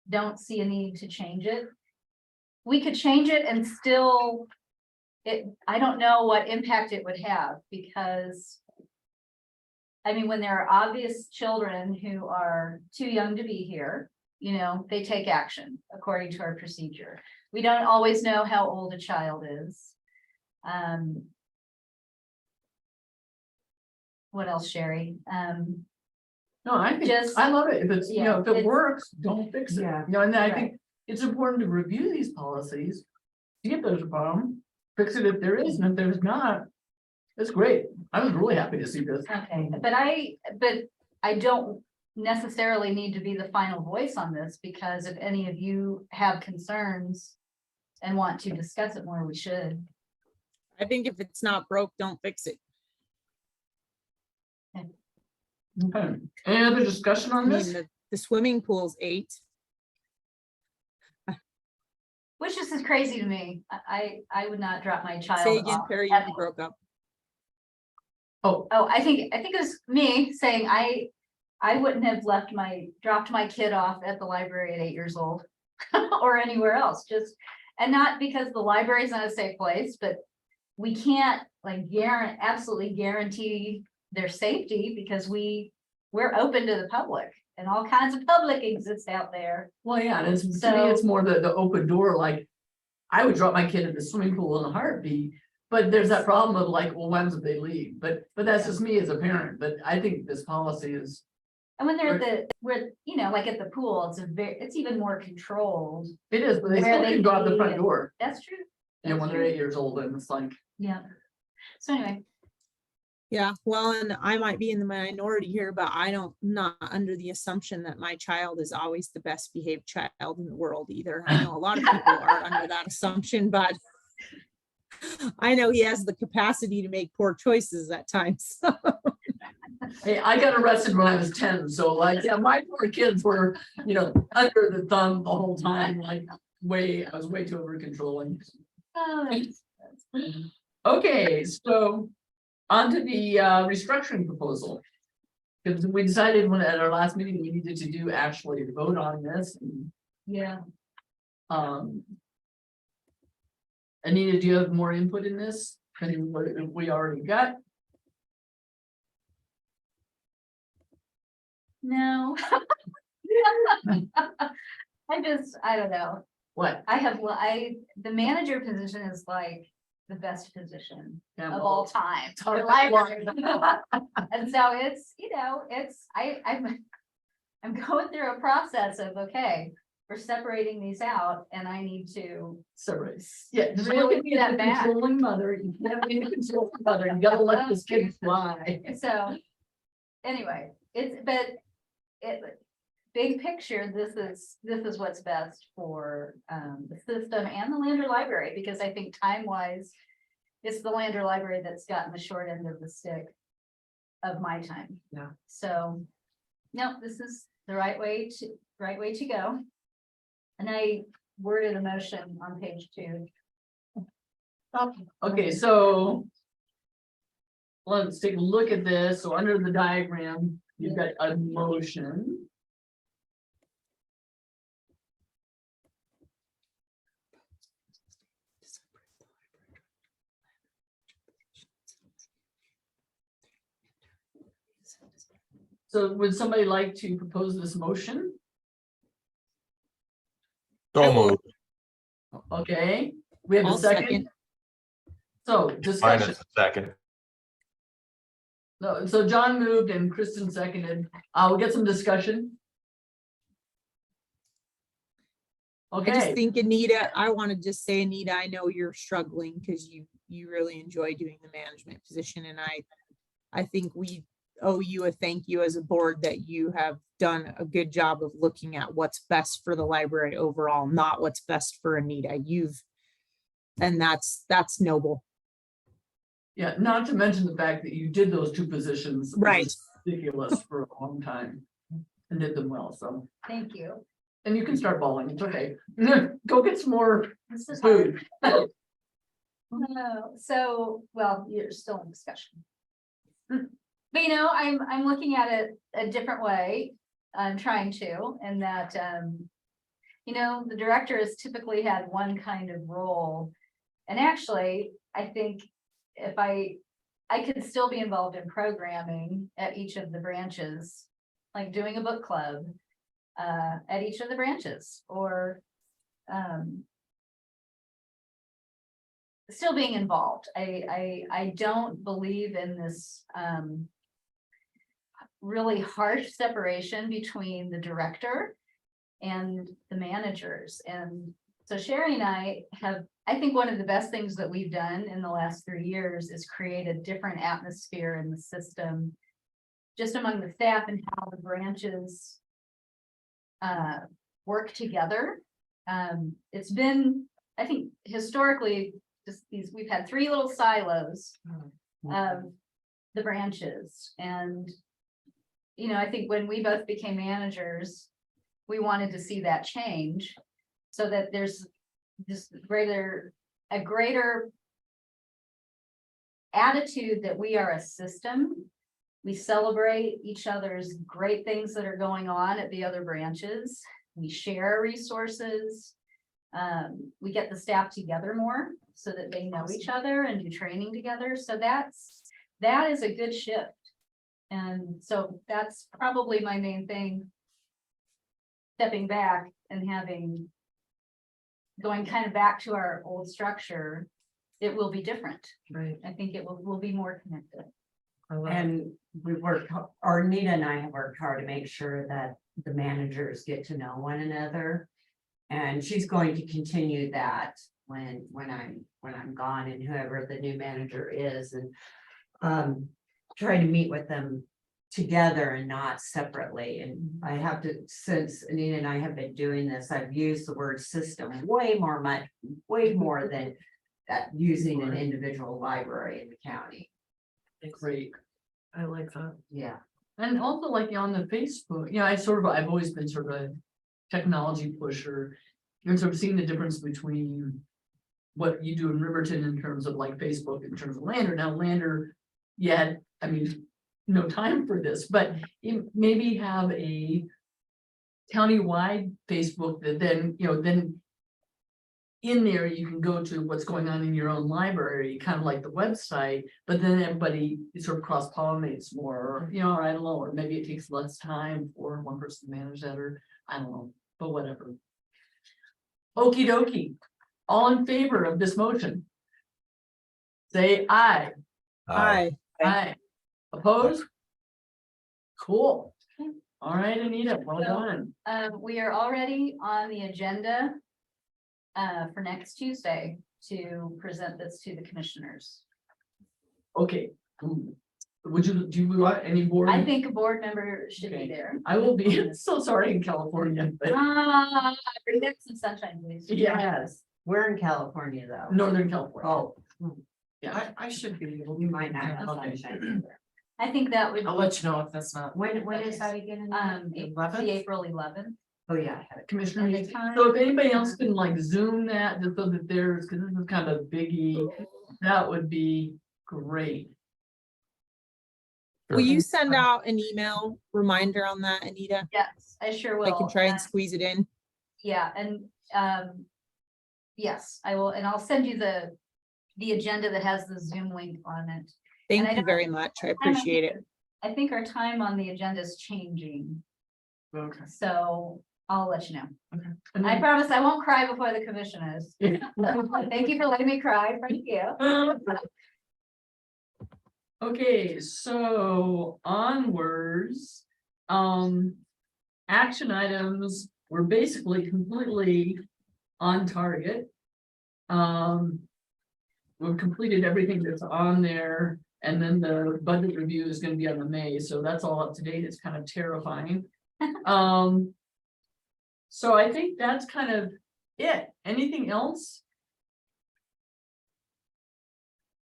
don't see a need to change it. We could change it and still, I don't know what impact it would have, because I mean, when there are obvious children who are too young to be here, you know, they take action according to our procedure. We don't always know how old a child is. What else, Sherry? No, I think, Just- I love it. If it's, you know, if it it's- works, don't fix it. Yeah. You know, and I Right. think it's important to review these policies. See if there's a problem, fix it if there is, and if there's not, it's great. I was really happy to see this. Okay, but I don't necessarily need to be the final voice on this, because if any of you have concerns and want to discuss it more, we should. I think if it's not broke, don't fix it. Okay, any other discussion I on mean, this? the swimming pool's 8. Which is just crazy to me. I would not drop my child Say again, off Perry, at you broke up. Oh, Oh, I think it was me saying I wouldn't have dropped my kid off at the library at 8 years old. Or anywhere else, and not because the library is not a safe place, but we can't like absolutely guarantee their safety, because we're open to the public, and all kinds of public exists out there. well, yeah, and to me, So- it's more the open door, like, I would drop my kid in the swimming pool in a heartbeat. But there's that problem of like, well, when did they leave? But that's just me as a parent, but I think this policy is, And when they're you know, like at the pool, it's even more controlled. it is, but they Where still they can go out the can front be- door, That's true. you know, when That's they're true. 8 years old, and it's like, Yeah. So anyway, Yeah, well, and I might be in the minority here, but not under the assumption that my child is always the best behaved child in the world either. I know a lot of people are under that assumption, but I know he has the capacity to make poor choices at times. hey, I got arrested when I was 10, so like, yeah, my poor kids were, you know, under the thumb the whole time, like, I was way too over controlling. Okay, so on to the restructuring proposal. Because we decided at our last meeting, we needed to actually vote on this. And, yeah. Anita, do you have more input in this than what we already got? No. I don't know. What? The manager position is like the best position Yeah, of well, all time. it's hard for to library. And so it's, you know, I'm going through a process of, okay, we're separating these out, and I need to, Separate. Yeah, just Really look at me as the step back. controlling mother. You can't be the controlling mother. You gotta let this kid fly. so. Anyway, big picture, this is what's best for the system and the Lander Library, because I think time-wise, it's the Lander Library that's gotten the short end of the stick of my time. Yeah. So, no, this is the right way to go. And I worded a motion on page 2. Okay, so. Let's take a look at this. So under the diagram, you've got a motion. So would somebody like to propose this motion? So moved. Okay, we have a I'll second. second. So Minus discussion. a second. No, so John moved and Kristen seconded. We'll get some discussion. I just Okay, think Anita, I want to just say, Anita, I know you're struggling because you really enjoy doing the management position, and I think we owe you a thank you as a board that you have done a good job of looking at what's best for the library overall, not what's best for Anita. And that's noble. yeah, not to mention the fact that you did those two positions. which Right. is Ridiculous for a long time and did them well, so, Thank you. and you can start bawling, it's okay. Go get some more This is hard. food. No, so, well, you're still in discussion. But I'm looking at it a different way. I'm trying to, and that, the director has typically had one kind of role. And actually, I think if I could still be involved in programming at each of the branches, like doing a book club at each of the branches, or still being involved. I don't believe in this really harsh separation between the director and the managers. And so Sherry and I think one of the best things that we've done in the last 3 years is create a different atmosphere in the system, just among the staff and how the branches work together. It's been, I think historically, just we've had 3 little silos of the branches. And, I think when we both became managers, we wanted to see that change so that there's this a greater attitude that we are a system. We celebrate each other's great things that are going on at the other branches. We share resources. We get the staff together more so that they know each other and do training together. So that is a good shift. And so that's probably my main thing. Stepping back and going kind of back to our old structure, it will be different. Right. I think it will be more connected. And we worked, or Nita and I have worked hard to make sure that the managers get to know one another. And she's going to continue that when I'm gone, and whoever the new manager is, and try to meet with them together and not separately. And I have to, since Anita and I have been doing this, I've used the word system way more than using an individual library in the county. Great. I like that. Yeah. And also like on the Facebook, I've always been sort of a technology pusher. And sort of seeing the difference between what you do in Riverton in terms of like Facebook, in terms of Lander. Now Lander, no time for this, but maybe have a countywide Facebook that then in there, you can go to what's going on in your own library, kind of like the website, but then everybody sort of cross pollinates more, or, or I don't know, or maybe it takes less time for one person to manage that, or I don't know, but whatever. Okie dokie, all in favor of this motion? Say aye. Hi. Aye. Opposed? Cool. All right, Anita, well done. We are already on the agenda for next Tuesday to present this to the commissioners. Okay. Do you want any board? I think a board member should be Okay. there. I will be so sorry in California, but Bring back some sunshine, please. yes, We're in California though. Northern California. Oh, Yeah, I should be able you to. might not have Okay. sunshine. I think that would. I'll let you know if that's not. When is that again? The 11th? April 11th. Oh, yeah. I have it. Commissioner. And the time- So if anybody else can like zoom that, just so that there's, because this is kind of a biggie, that would be great. Will you send out an email reminder on that, Anita? Yes, I sure will. I can try and And- squeeze it in. Yeah, and, yes, I will, and I'll send you the agenda that has the Zoom link on it. I Thank you don't- very much. I appreciate it. I think our time on the agenda is changing, Okay. so I'll let you know. And I then- promise I won't cry before the commissioners. Thank you for letting me cry, thank you. Okay, so onwards, action items were basically completely on target. We've completed everything that's on there, and then the budget review is gonna be on the May, so that's all up to date. It's kind of terrifying. So I think that's kind of it. Anything else?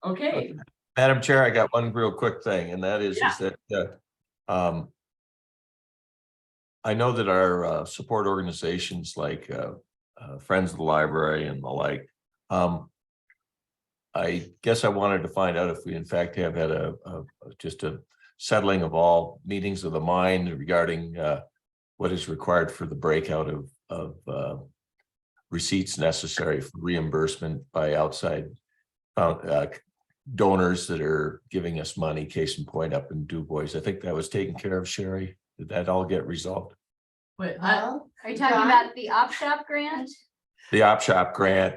Okay. Madam Chair, I got one real quick thing, and that is that, I know that our support organizations like Friends of the Library and the like, I guess I wanted to find out if we in fact have had just a settling of all meetings of the mind regarding what is required for the breakout of receipts necessary for reimbursement by outside donors that are giving us money, case in point up in Du Bois. I think that was taken care of, Sherry. Did that all get resolved? Wait, Well, Are you talking John? about the op shop grant? The op shop grant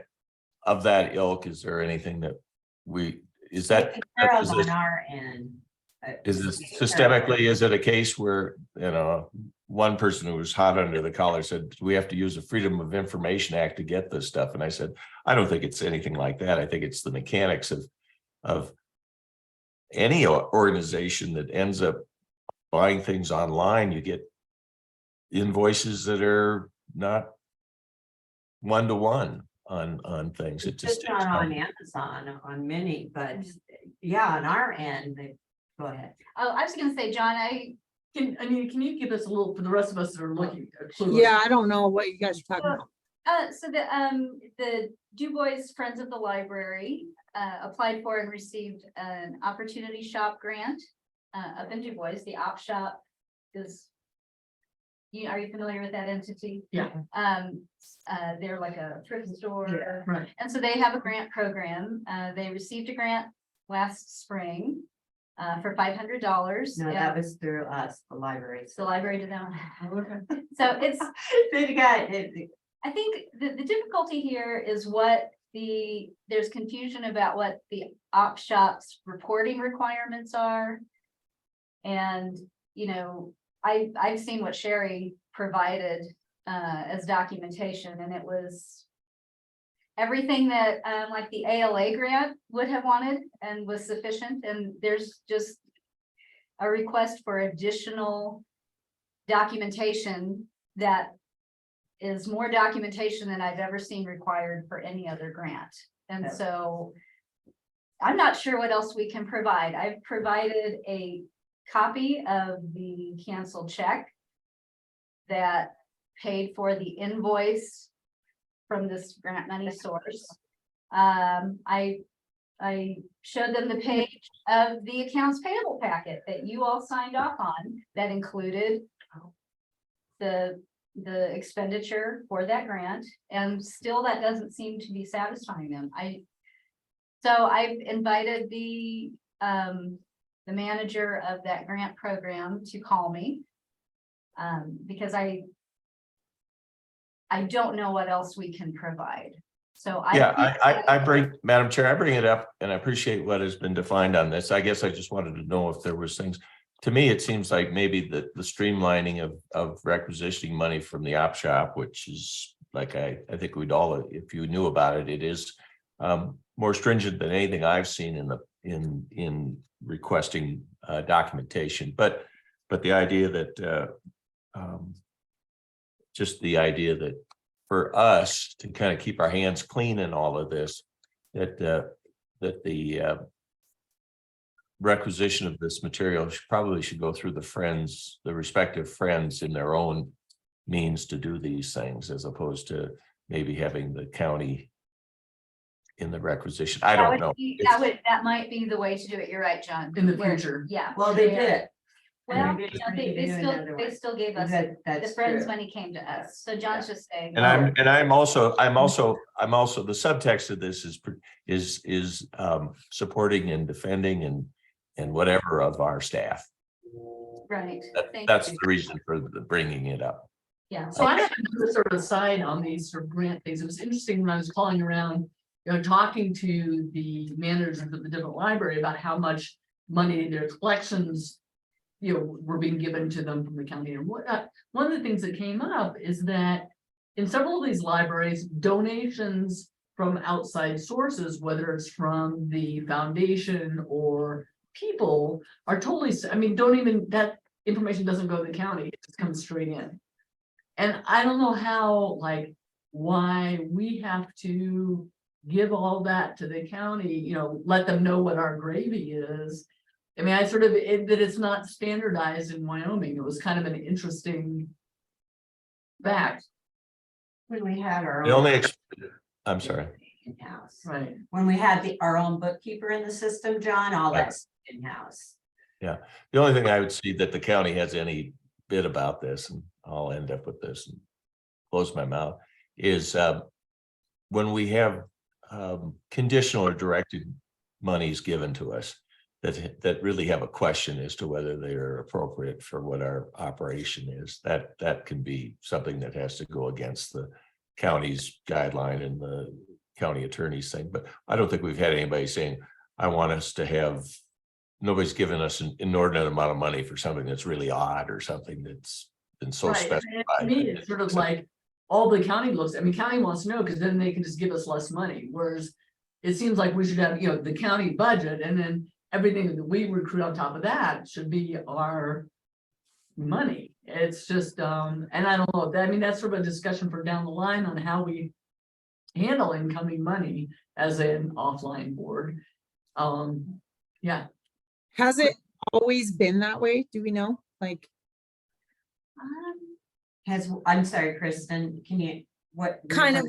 of that ilk, is there anything that is that? taken care of on position- our end. Is this systemically, is it a case where, one person who was hot under the collar said, we have to use the Freedom of Information Act to get this stuff? And I said, I don't think it's anything like that. I think it's the mechanics of any organization that ends up buying things online. You get invoices that are not one-to-one on things. It It's just just takes not on time. Amazon, on many, but yeah, on our end, go ahead. Oh, I was gonna say, John, Can you give us a little, for the rest of us that are looking? a clue? Yeah, I don't know what you guys are talking about. so the Du Bois Friends of the Library applied for and received an Opportunity Shop grant up in Du Bois. The Op Shop is, are you familiar with that entity? Yeah. They're like a thrift store. Right. And so they have a grant program. They received a grant last spring for $500. No, that was through us, the library. The library did that. Okay. So it's, They got it. I think the difficulty here is there's confusion about what the op shop's reporting requirements are. And, I've seen what Sherry provided as documentation, and it was everything that like the ALA grant would have wanted and was sufficient, and there's just a request for additional documentation that is more documentation than I've ever seen required for any other grant. And Yeah. so I'm not sure what else we can provide. I've provided a copy of the canceled check that paid for the invoice from this grant money source. I showed them the page of the accounts payable packet that you all signed off on that included the expenditure for that grant, and still that doesn't seem to be satisfying them. So I've invited the manager of that grant program to call me. Because I don't know what else we can provide. So I bring, Madam Chair, I bring it up and I appreciate what has been defined on this. I guess I just wanted to know if there was things. To me, it seems like maybe the streamlining of requisitioning money from the op shop, which is like, I think we'd all, if you knew about it, it is more stringent than anything I've seen in requesting documentation. But the idea that just the idea that for us to kind of keep our hands clean in all of this, that the requisition of this material probably should go through the respective friends in their own means to do these things as opposed to maybe having the county in the requisition. I That don't would know. be- It's- that might be the way to do it. You're right, John. In the Where- future. Yeah. Well, they Yeah. did. Well, Maybe you know, we they, could they do still, another they one. still gave us, That, the that's friends true. money came to us. So John's just saying. And I'm also, the subtext of this is supporting and defending and whatever of our staff. Right. Thank That's you. the reason for bringing it up. Yeah. So I have another sort of aside on these sort of grant things. It was interesting when I was calling around, talking to the managers of the different library about how much money their collections, were being given to them from the county and whatnot. One of the things that came up is that in several of these libraries, donations from outside sources, whether it's from the foundation or people, are totally, that information doesn't go to the county, it just comes straight in. And I don't know how, why we have to give all that to the county, let them know what our gravy is. I mean, that it's not standardized in Wyoming. It was kind of an interesting fact, When we had our. The own only, I'm sorry. In-house. right? When we had our own bookkeeper in the system, John, all Right. that's in-house. The only thing I would see that the county has any bit about this, and I'll end up with this and close my mouth, is when we have conditional or directed monies given to us that really have a question as to whether they are appropriate for what our operation is, that can be something that has to go against the county's guideline and the county attorney's thing. But I don't think we've had anybody saying, I want us to have, nobody's given us an inordinate amount of money for something that's really odd or something that's been so Right, and specified. to me, it's sort of like, all the county looks, county wants to know, because then they can just give us less money, whereas it seems like we should have, the county budget, and then everything that we recruit on top of that should be our money. It's just, and I don't know, that's sort of a discussion for down the line on how we handle incoming money as an offline board. Yeah. Has it always been that way? Do we know? I'm sorry, Kristen, can you, what? Kind of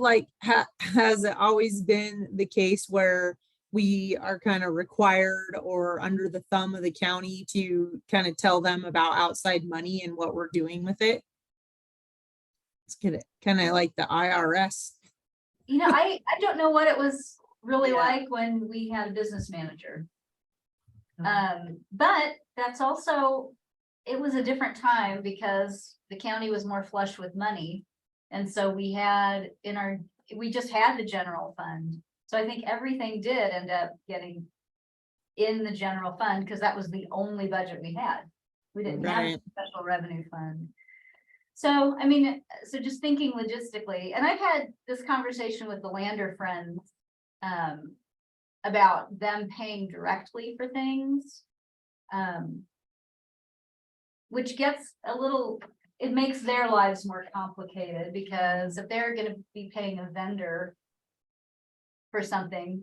has it always been the case where we are kind of required or under the thumb of the county to kind of tell them about outside money and what we're doing with it? It's kind of like the IRS. I don't know what it was really Yeah. like when we had a business manager. But that's also, it was a different time because the county was more flush with money. And so we just had the general fund. So I think everything did end up getting in the general fund because that was the only budget we had. We didn't have a Right. special revenue fund. So, so just thinking logistically, and I've had this conversation with the Lander friends about them paying directly for things. Which gets it makes their lives more complicated because if they're gonna be paying a vendor for something,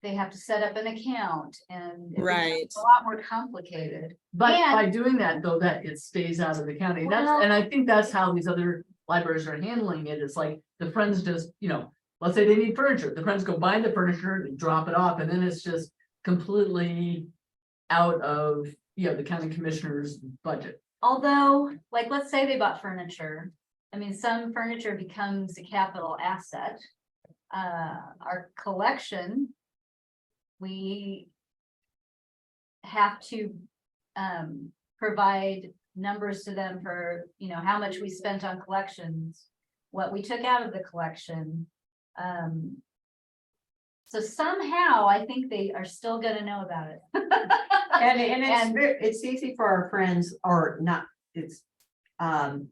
they have to set up an account and it becomes Right. a lot more complicated. But And- by doing that, though, that it stays out of the county. Well- And I think that's how these other libraries are handling it. It's like the Friends just, let's say they need furniture. The Friends go buy the furniture and drop it off, and then it's just completely out of, the county commissioner's budget. Although, let's say they bought furniture, some furniture becomes a capital asset. Our collection, we have to provide numbers to them for, how much we spent on collections, what we took out of the collection. So somehow I think they are still gonna know about it. And it's easy for our friends or not, it's,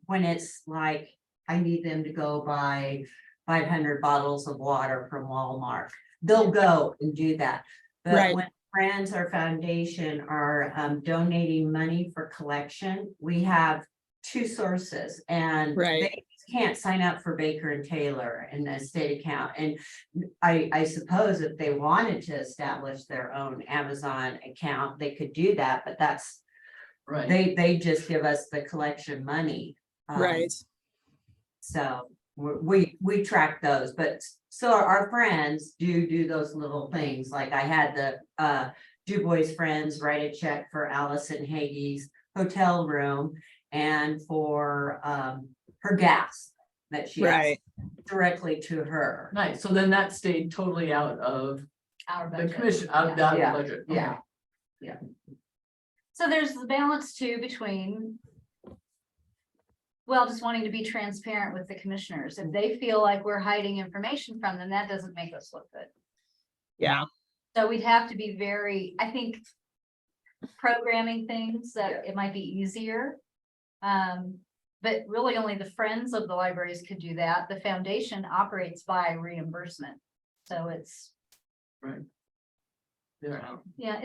when it's like, I need them to go buy 500 bottles of water from Walmart. They'll go and do that. But Right. when friends or foundation are donating money for collection, we have two sources and Right. they can't sign up for Baker and Taylor in the state account. And I suppose if they wanted to establish their own Amazon account, they could do that, but that's, Right. they just give us the collection money. Right. So we track those, but so our friends do those little things, like I had the Du Bois Friends write a check for Allison Hagee's hotel room and for her gas that she has Right. directly to her. Nice, so then that stayed totally out of Our the budget. commission, out of Yeah, the budget. yeah. Okay. So there's the balance too between. Well, just wanting to be transparent with the commissioners. If they feel like we're hiding information from them, that doesn't make us look good. Yeah, So we'd have to be very, I think. Programming things that it might be easier. But really only the friends of the libraries could do that. The foundation operates by reimbursement. So it's, They're out. yeah,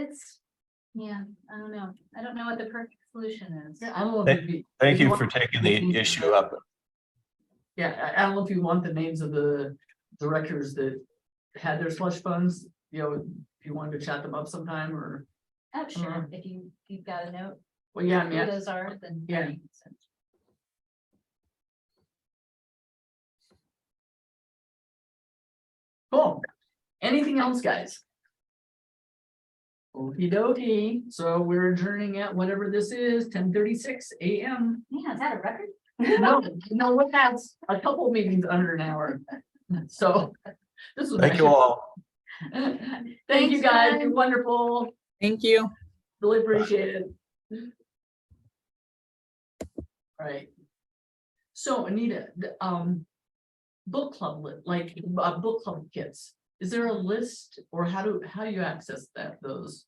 I don't know. I don't know what the perfect solution is. Yeah, I don't know if it'd be. Thank if you want- for taking the issue up. Yeah, I don't know if you want the names of the directors that had their slush funds, you know, if you wanted to chat them up sometime or, Oh, sure. If you've got a note, well, yeah, I who mean, those are, then. Yeah. cool. Anything else, guys? Okey dokey, so we're adjourning at whatever this is, 10:36 AM. Yeah, is that a record? No, what has a couple meetings under an hour. So. This was. Thank you all. Thank you, Thanks, guys, guys. you're wonderful, thank you. really appreciate it. Right. So Anita, book club, like, book club kits, is there a list or how do you access those?